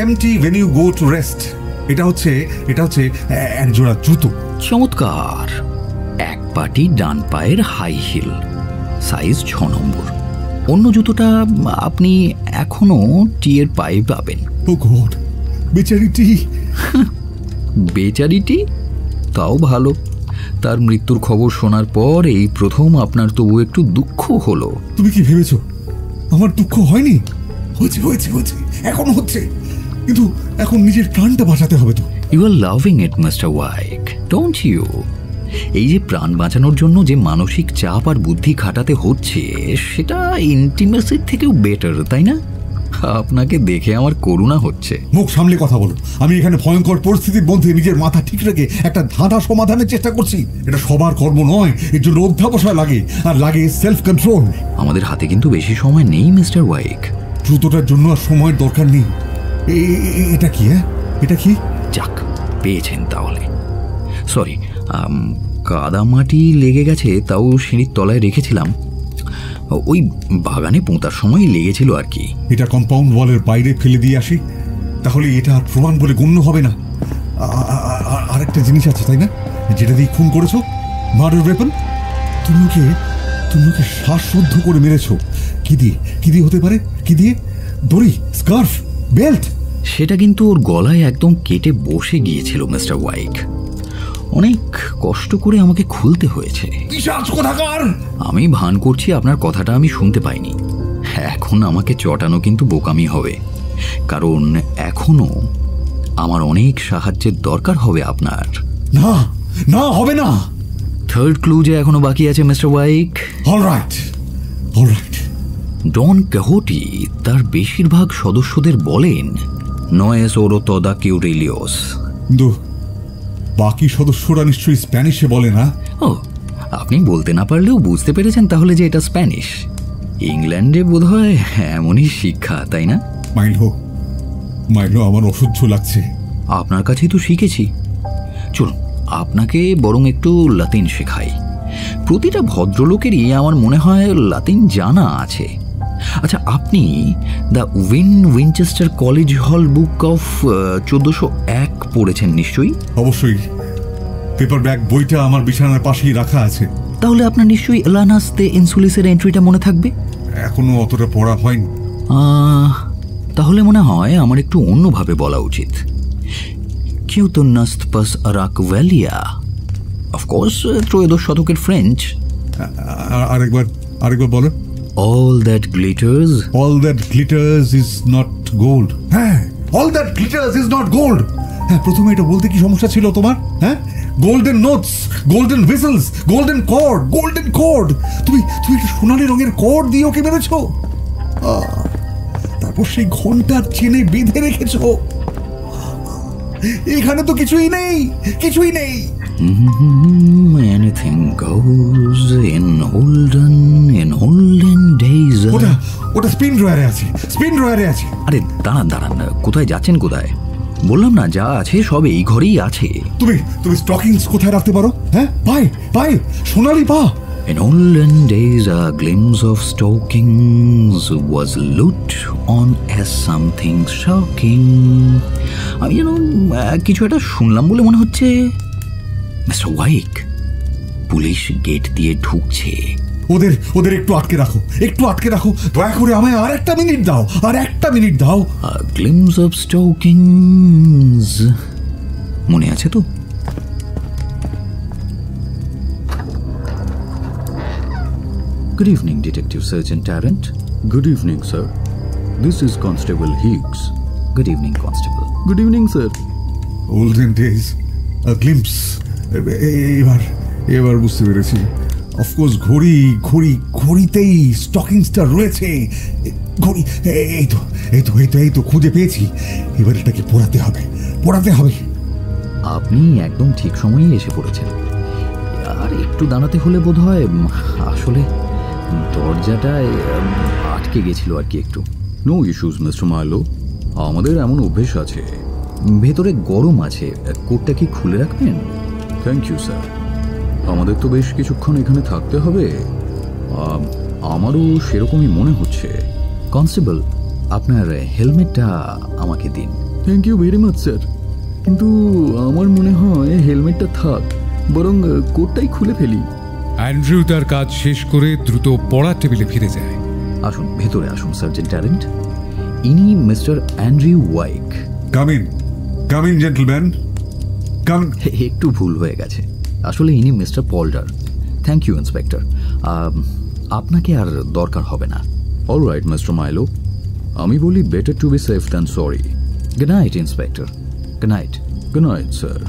empty when you go to rest. এটা হচ্ছে এক জোড়া জুতো। চমৎকার। এক পাটি ডান পায়ের হাই হিল, সাইজ 6 নম্বর। অন্য জুতোটা আপনি এখনো টিয়ের পায়ে পাবেন। ও গড, বেচারিটি? তাও ভালো। তার মৃত্যুর খবর শোনার পর এই প্রথম আপনার তবু একটু দুঃখ হলো। তুমি কি ভেবেছো আমার দুঃখ হয়নি? হয়েছে, এখনো হচ্ছে, কিন্তু এখন নিজের প্রাণটা বাঁচাতে হবে তো। You are loving it mister Wyke, don't you? এই যে প্রাণ বাঁচানোর জন্য যে মানসিক চাপ আর বুদ্ধি খাটাতে হচ্ছে, সেটা ইন্টিমেসির থেকেও বেটার, তাই না? আপনাকে দেখে আমার করুণা হচ্ছে। মুখ সামলে কথা বলো। আমি এখানে ভয়ঙ্কর পরিস্থিতির মধ্যে নিজের মাথা ঠিক রেখে একটা ধাঁধা সমাধানের চেষ্টা করছি। এটা সবার কর্ম নয়, এর জন্য অধ্যাবসায় লাগে, আর লাগে সেলফ কন্ট্রোল। আমাদের হাতে কিন্তু বেশি সময় নেই মিস্টার ওয়াইক। দ্রুততার জন্য আর সময়ের দরকার নেই। এটা কি? যাক, পেয়েছেন তাহলে। সরি, কাদামাটি লেগে গেছে, তাও সিঁড়ির তলায় রেখেছিলাম। ওই বাগানে পোঁতার সময় লেগেছিল আর কি। এটা কম্পাউন্ড ওয়ালের বাইরে ফেলে দিয়ে আসি, তাহলে এটা আর প্রমাণ বলে গণ্য হবে না। আরেকটা জিনিস আছে তাই না, যেটা দিয়ে খুন করেছো, মার্ডার ওয়েপন। তুমি ওকে শ্বাসরুদ্ধ করে মেরেছো। কি দিয়ে হতে পারে? কি দিয়ে? দড়ি, স্কার্ফ, বেল্ট? সেটা কিন্তু ওর গলায় একদম কেটে বসে গিয়েছিল মিস্টার ওয়াইক। অনেক কষ্ট করে আমাকে খুলতে হয়েছে। আমি ভান করছি আপনার কথাটা আমি শুনতে পাইনি। এখন আমাকে চটানো কিন্তু বোকামি হবে, কারণ এখনো আমার অনেক সাহায্যের দরকার হবে আপনার। না হবে না। থার্ড ক্লু যে এখনো বাকি আছে মিস্টার ওয়াইক। অলরাইট। ডন ক্যাহোটি তার বেশিরভাগ সদস্যদের বলেন নয়েস ওরো তোদা কিউরিলিওস। কিন্তু বাকি সদস্যরা নিশ্চয়ই স্প্যানিশে বলে না? ও, আপনি বলতে না পারলেও বুঝতে পেরেছেন তাহলে যে এটা স্প্যানিশ। ইংল্যান্ডে বোধহয় এমনই শিক্ষা, তাই না? মাইলো আমার অসহ্য লাগছে। আপনার কাছেই তো শিখেছি। চলুন আপনাকে বরং একটু লাতিন শেখাই। প্রতিটা ভদ্রলোকেরই আমার মনে হয় লাতিন জানা আছে। আচ্ছা, আপনি দ্য উইনচেস্টার কলেজ হল বুক অফ 1401 পড়েছেন নিশ্চয়ই? অবশ্যই, পেপার ব্যাগ বইটা আমার বিছানার পাশেই রাখা আছে। তাহলে আপনার নিশ্চয়ই এলানাস দে ইনসুলিসের এন্ট্রিটা মনে থাকবে। এখনো অতটা পড়া হয়নি। তাহলে মনে হয় আমার একটু অন্যভাবে বলা উচিত। কিউতোনাস্ট পাস আরাকভ্যালিয়া, অফকোর্স ত্রয়োদশ শতকের ফ্রেঞ্চ। আরেকবার বলো। All that glitters is not gold. হ্যাঁ, all that glitters is not gold. হ্যাঁ, প্রথমে এটা বলতে কি সমস্যা ছিল তোমার? হ্যাঁ, golden notes, golden whistles, golden cord. তুমি সোনালী রঙের কর্ড দিয়ে ওকে মেরেছো, তারপর সেই ঘন্টার চেনে বেঁধে রেখেছো। এখানে তো কিছুই নেই। Anything goes in olden days. ওটা স্পিন ড্রয়ারে আছে। আরে দাঁড়ান, কোথায় যাচ্ছেন? কোথায়? বললাম না যা আছে সব এই ঘরেই আছে। তুমি স্টকিংস কোথায় রাখতে পারো? হ্যাঁ, পায়ে সোনালি পা। In olden days, a glimpse of stockings was looked on as something shocking. আমি যেন কিছু একটা শুনলাম বলে মনে হচ্ছে। মিস্টার ওয়াইক, পুলিশ গেট দিয়ে ঢুকছে। ওদের একটু আটকে রাখো। দয়া করে আমায় আর একটা মিনিট দাও। A glimpse of stockings, মনে আছে তো? Good evening, Detective Sergeant Tarrant. Good evening, sir. This is Constable Higgs. Good evening, Constable. Good evening, sir. Olden days, a glimpse. এবার বুঝতে পেরেছি। অফকোর্স ঘড়িতেই স্টকিংসটা রয়েছে। ঘড়ি, এই তো খুঁজে পেয়েছি। এবার এটাকে পোড়াতে হবে। আপনি একদম ঠিক সময়েই এসে পড়েছেন। আর একটু দাঁড়াতে হলে বোধহয় আসলে দরজাটায় আটকে গেছিল আর কি একটু। নো ইস্যুস মিস্টার মাইলো, আমাদের এমন অভ্যেস আছে। ভেতরে গরম আছে, কোটটা কি খুলে রাখবেন? Thank you sir. আমাদের তো বেশ কিছুক্ষণ এখানে থাকতে হবে। আমারও সেরকমই মনে হচ্ছে। কনস্টেবল, আপনার হেলমেটটা আমাকে দিন। Thank you very much sir, কিন্তু আমার মনে হয় হেলমেটটা থাক, বরং কোটটাই খুলে ফেলি। অ্যান্ড্রু তার কাজ শেষ করে দ্রুত পড়ার টেবিলে ফিরে যায়। আসুন, ভেতরে আসুন সার্জেন্ট ট্যারেন্ট। ইনি mister Andrew Wyke. Come in gentleman, come. একটু ভুল হয়ে গেছে, আসলে ইনি mister Polder. Thank you inspector, আপনাকে আর দরকার হবে না। অল রাইট মিস্টার মাইলো, আমি বলি better to be safe than sorry. Good night inspector. Good night. Good night sir.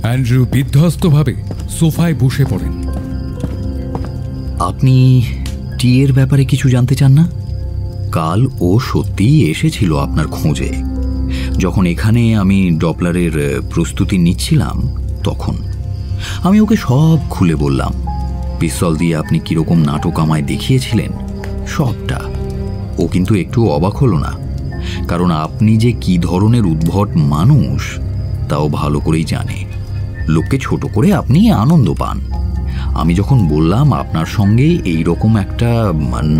Andrew বিধ্বস্তভাবে সোফায় বসে পড়েন। আপনি টি এর ব্যাপারে কিছু জানতে চান না? কাল ও সত্যিই এসেছিল আপনার খোঁজে। যখন এখানে আমি ডপলারের প্রস্তুতি নিচ্ছিলাম তখন আমি ওকে সব খুলে বললাম। পিস্তল দিয়ে আপনি কিরকম নাটক আমায় দেখিয়েছিলেন সবটা। ও কিন্তু একটু অবাক হলো না, কারণ আপনি যে কি ধরনের উদ্ভট মানুষ তাও ভালো করেই জানে। লোককে ছোট করে আপনি আনন্দ পান। আমি যখন বললাম আপনার সঙ্গে এই রকম একটা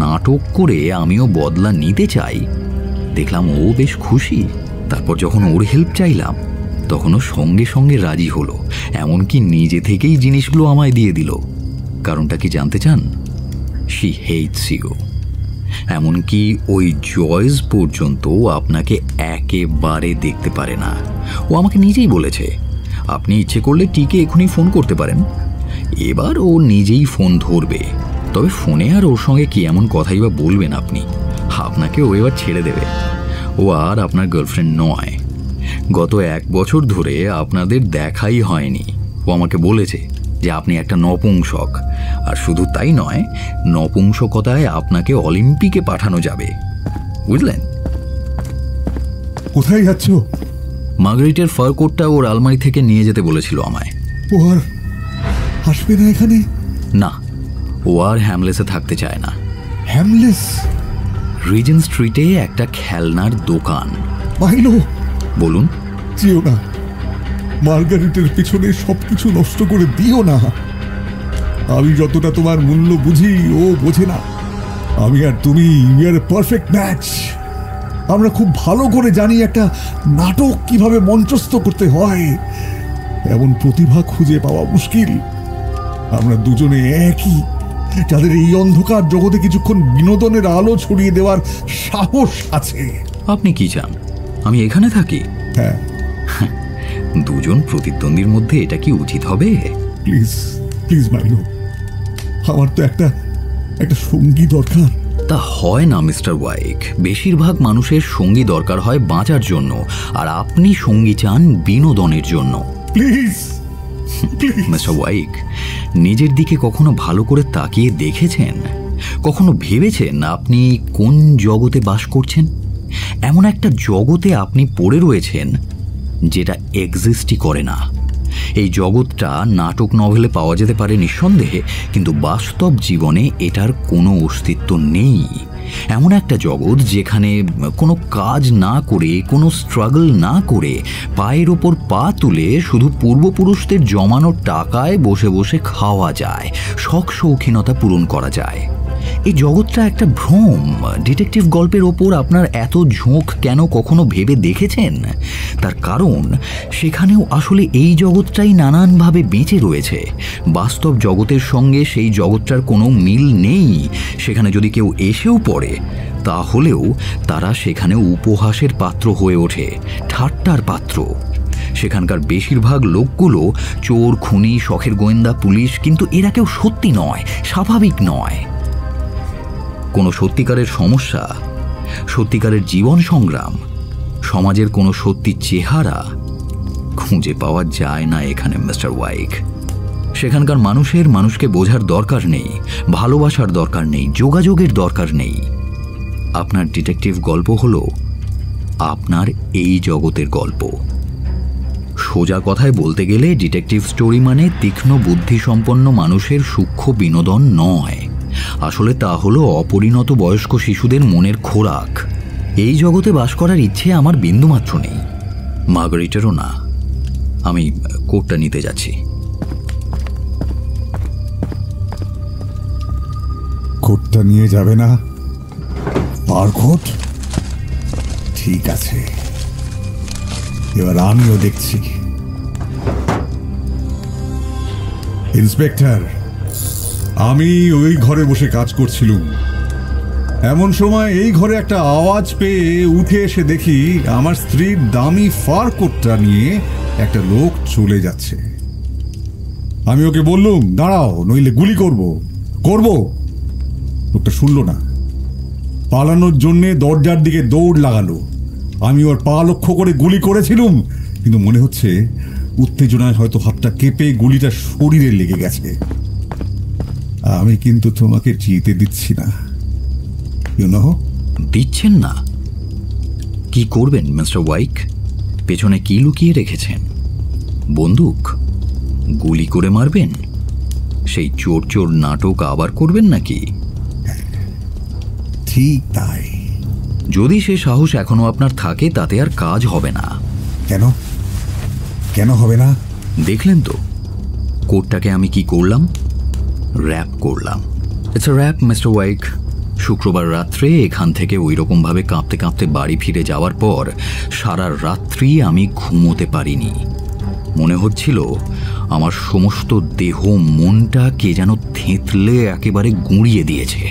নাটক করে আমিও বদলা নিতে চাই, দেখলাম ও বেশ খুশি। তারপর যখন ওর হেল্প চাইলাম তখন ও সঙ্গে সঙ্গে রাজি হলো, এমনকি নিজে থেকেই জিনিসগুলো আমায় দিয়ে দিল। কারণটা কি জানতে চান? She hates you. এমনকি ওই জয়েস পর্যন্ত আপনাকে একেবারে দেখতে পারে না। ও আমাকে নিজেই বলেছে, আপনি ইচ্ছে করলে টিকে এখনই ফোন করতে পারেন। এবার ও নিজেই ফোন ধরবে, তবে ফোনে আর ওর সঙ্গে কি এমন কথাই বা বলবেন আপনি? আপনাকে ও এবার ছেড়ে দেবে। ও আর আপনার গার্লফ্রেন্ড নয়। গত 1 বছর ধরে আপনাদের দেখাই হয়নি। ও আমাকে বলেছে যে আপনি একটা নপুংসক, আর শুধু তাই নয়, নপুংসকতায় আপনাকে অলিম্পিকে পাঠানো যাবে, বুঝলেন? কোথায় যাচ্ছ? মার্গারিটের ফার কোটটা ওর আলমারি থেকে নিয়ে যেতে বলেছিল আমায়। ও আর আসবে না এখানে? না, ও আর হ্যামলেসে থাকতে চায় না। হ্যামলেস? রিজেন্ট স্ট্রিটে একটা খেলনার দোকান। মাইলো, বলুন। যেও না, মার্গারিটের পিছনে সবকিছু নষ্ট করে দিও না। আমি যতটা তোমার মূল্য বুঝি ও বোঝে না। আমি আর তুমি, we are A perfect match. আমরা খুব ভালো করে জানি একটা নাটক কিভাবে মঞ্চস্থ করতে হয়। এমন প্রতিভা খুঁজে পাওয়া মুশকিল। আমরা দুজনে একই, যাদের এই অন্ধকার জগতে কিছুক্ষণ বিনোদনের আলো ছড়িয়ে দেওয়ার সাহস আছে। আপনি কি চান আমি এখানে থাকি? হ্যাঁ। দুজন প্রতিদ্বন্দ্বীর মধ্যে এটা কি উচিত হবে? প্লিজ প্লিজ মাইলো, আমার তো একটা সঙ্গী দরকার। তা হয় না মিস্টার ওয়াইক। বেশিরভাগ মানুষের সঙ্গী দরকার হয় বাঁচার জন্য, আর আপনি সঙ্গী চান বিনোদনের জন্য। প্লিজ মিস্টার ওয়াইক, নিজের দিকে কখনো ভালো করে তাকিয়ে দেখেছেন? কখনো ভেবেছেন আপনি কোন জগতে বাস করছেন? এমন একটা জগতে আপনি পড়ে রয়েছেন যেটা এক্সিস্টই করে না। এই জগৎটা নাটক নভেলে পাওয়া যেতে পারে নিঃসন্দেহে, কিন্তু বাস্তব জীবনে এটার কোনো অস্তিত্ব নেই। এমন একটা জগৎ যেখানে কোনো কাজ না করে, কোনো স্ট্রাগল না করে, পায়ের ওপর পা তুলে শুধু পূর্বপুরুষদের জমানো টাকায় বসে বসে খাওয়া যায়, শখ শৌখিনতা পূরণ করা যায়। এই জগৎটা একটা ভ্রম। ডিটেকটিভ গল্পের ওপর আপনার এত ঝোঁক কেন কখনো ভেবে দেখেছেন? তার কারণ সেখানেও আসলে এই জগৎটাই নানানভাবে বেঁচে রয়েছে। বাস্তব জগতের সঙ্গে সেই জগৎটার কোনো মিল নেই। সেখানে যদি কেউ এসেও পড়ে, তাহলেও তারা সেখানে উপহাসের পাত্র হয়ে ওঠে, ঠাট্টার পাত্র। সেখানকার বেশিরভাগ লোকগুলো চোর, খুনি, শখের গোয়েন্দা, পুলিশ, কিন্তু এরা কেউ সত্যি নয়, স্বাভাবিক নয়। কোনো সত্যিকারের সমস্যা, সত্যিকারের জীবন সংগ্রাম, সমাজের কোনো সত্যি চেহারা খুঁজে পাওয়া যায় না এখানে মিস্টার ওয়াইক। সেখানকার মানুষকে বোঝার দরকার নেই, ভালোবাসার দরকার নেই, যোগাযোগের দরকার নেই। আপনার ডিটেকটিভ গল্প হলো আপনার এই জগতের গল্প। সোজা কথায় বলতে গেলে ডিটেকটিভ স্টোরি মানে তীক্ষ্ণ বুদ্ধিসম্পন্ন মানুষের সূক্ষ্ম বিনোদন নয়। আসলে তা হলো অপরিণত বয়স্ক শিশুদের মনের খোরাক। এই জগতে বাস করার ইচ্ছে আমার বিন্দুমাত্র নেই, মার্গারিটেরও না। আমি কোটটা নিতে যাচ্ছি। কোটটা নিয়ে যাবে না? পারকোট? ঠিক আছে, এবার আমিও দেখছি। ইন্সপেক্টর, আমি ওই ঘরে বসে কাজ করছিলাম। এমন সময় এই ঘরে একটা আওয়াজ পেয়ে উঠে এসে দেখি আমার স্ত্রীর দামি ফার কোটটা নিয়ে একটা লোক চলে যাচ্ছে। আমি ওকে বললুম, দাঁড়াও, নইলে গুলি করব। লোকটা শুনলো না, পালানোর জন্যে দরজার দিকে দৌড় লাগালো। আমি ওর পা লক্ষ্য করে গুলি করেছিলুম, কিন্তু মনে হচ্ছে উত্তেজনায় হয়তো হাতটা কেঁপে গুলিটা শরীরে লেগে গেছে। আমি কিন্তু তোমাকে জিতে দিচ্ছি না। দিচ্ছেন না? কি করবেন মিস্টার ওয়াইক? পেছনে কি লুকিয়ে রেখেছেন? বন্দুক? গুলি করে মারবেন? সেই চোর চোর নাটক আবার করবেন নাকি? ঠিক তাই। যদি সে সাহস এখনো আপনার থাকে তাতে আর কাজ হবে না। কেন হবে না? দেখলেন তো কোডটাকে আমি কি করলাম? র্যাপ করলাম। It's a wrap mister Wyke. শুক্রবার রাত্রে এখান থেকে ওই রকমভাবে কাঁপতে কাঁপতে বাড়ি ফিরে যাওয়ার পর সারা রাত্রি আমি ঘুমোতে পারিনি। মনে হচ্ছিল আমার সমস্ত দেহ মনটা কে যেন থেঁতলে একেবারে গুঁড়িয়ে দিয়েছে।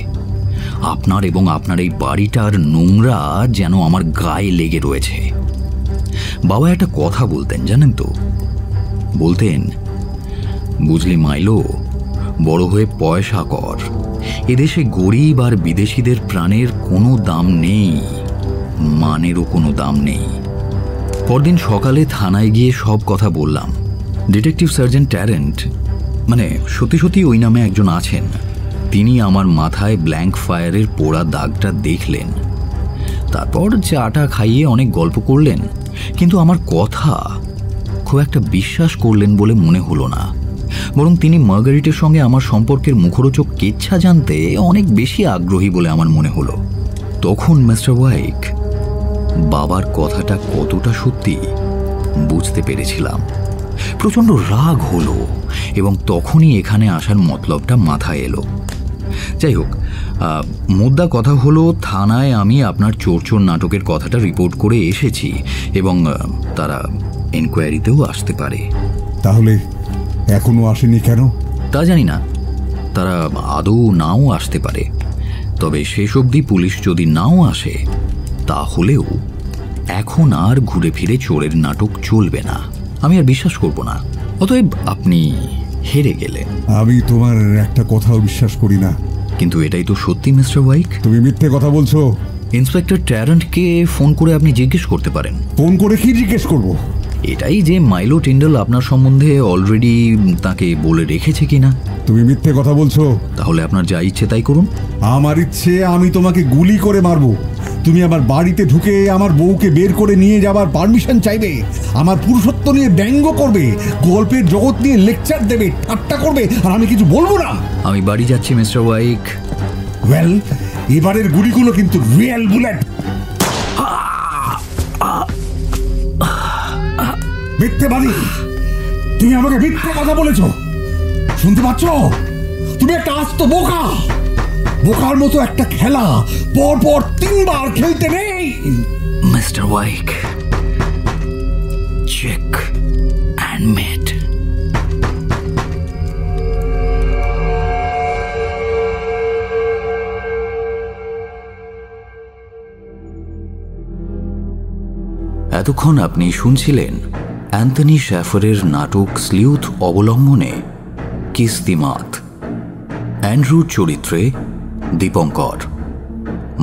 আপনার এবং আপনার এই বাড়িটার নোংরা যেন আমার গায়ে লেগে রয়েছে। বাবা একটা কথা বলতেন জানেন তো, বলতেন, বুঝলি মাইলো, বড় হয়ে পয়সা কর। এদেশে গরিব আর বিদেশিদের প্রাণের কোনো দাম নেই, মানেরও কোনো দাম নেই। পরদিন সকালে থানায় গিয়ে সব কথা বললাম। ডিটেকটিভ সার্জেন্ট ট্যারেন্ট, মানে সত্যি সত্যি ওই নামে একজন আছেন, তিনি আমার মাথায় ব্ল্যাঙ্ক ফায়ারের পোড়া দাগটা দেখলেন। তারপর চাটা খাইয়ে অনেক গল্প করলেন, কিন্তু আমার কথা খুব একটা বিশ্বাস করলেন বলে মনে হলো না। বরং তিনি মার্গারিটের সঙ্গে আমার সম্পর্কের মুখরোচক কেচ্ছা জানতে অনেক বেশি আগ্রহী বলে আমার মনে হলো। তখন মিস্টার ওয়াইক বাবার কথাটা কতটা সত্যি বুঝতে পেরেছিলাম। প্রচণ্ড রাগ হলো এবং তখনই এখানে আসার মতলবটা মাথায় এলো। যাই হোক, মুদ্রা কথা হলো, থানায় আমি আপনার চোর চোর নাটকের কথাটা রিপোর্ট করে এসেছি এবং তারা এনকোয়ারিতেও আসতে পারে। তাহলে এখনো আসেনি কেন? তা জানি না, তারা আদৌ নাও আসতে পারে। তবে শেষ অবধি পুলিশ যদি নাও আসে, তাহলেও এখন আর ঘুরে ফিরে চোরের নাটক চলবে না। আমি আর বিশ্বাস করব না। অতএব আপনি হেরে গেলেন। আমি তোমার একটা কথাও বিশ্বাস করি না। কিন্তু এটাই তো সত্যি মিস্টার ওয়াইক। তুমি মিথ্যে কথা বলছো। ইন্সপেক্টর ট্যারেন্টকে ফোন করে আপনি জিজ্ঞেস করতে পারেন। ফোন করে কি জিজ্ঞেস করব? এটাই যে মাইলো টিন্ডল আপনার সম্বন্ধে অলরেডি তাকে বলে রেখেছে কিনা। তুমি মিথ্যে কথা বলছো। তাহলে আপনার যা ইচ্ছে তাই করুন। আমার ইচ্ছে আমি তোমাকে গুলি করে মারবো। তুমি আমার বাড়িতে ঢুকে আমার বউকে বের করে নিয়ে যাবার পারমিশন চাইবে, আমার পুরুষত্ব নিয়ে ব্যঙ্গ করবে, গল্পের জগৎ নিয়ে লেকচার দেবে, ঠাট্টা করবে, আর আমি কিছু বলবো না। আমি বাড়ি যাচ্ছি মিস্টার ওয়াইক। ওয়েল, এবারের গুলিগুলো কিন্তু রিয়েল বুলেট। মিথ্যেবাদী, তুমি আমাকে মিথ্যে কথা বলেছো। শুনতে পাচ্ছ? তুমি একটা আস্ত বোকা। বোকার মতো একটা খেলা পর পর 3 বার খেলতে নেই। মিস্টার ওয়াইক, চেক অ্যান্ড মেট। এতক্ষণ আপনি শুনছিলেন অ্যান্থনি শ্যাফারের নাটক স্লিউথ অবলম্বনে কিস্তিমাত। অ্যান্ড্রু চরিত্রে দীপঙ্কর,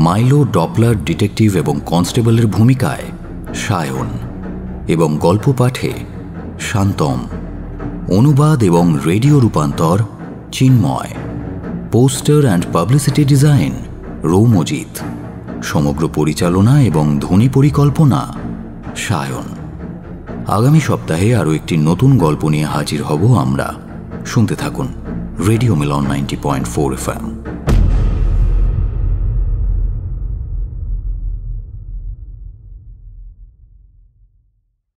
মাইলো ডপলার ডিটেকটিভ এবং কনস্টেবলের ভূমিকায় সায়ন এবং গল্প পাঠে শান্তম। অনুবাদ এবং রেডিও রূপান্তর Chinmoy. Poster and publicity design Roumajit. সমগ্র পরিচালনা এবং ধ্বনি পরিকল্পনা সায়ন। আগামী সপ্তাহে আরও একটি নতুন গল্প নিয়ে হাজির হব আমরা। শুনতে থাকুন রেডিও মিলন 90.4 FM।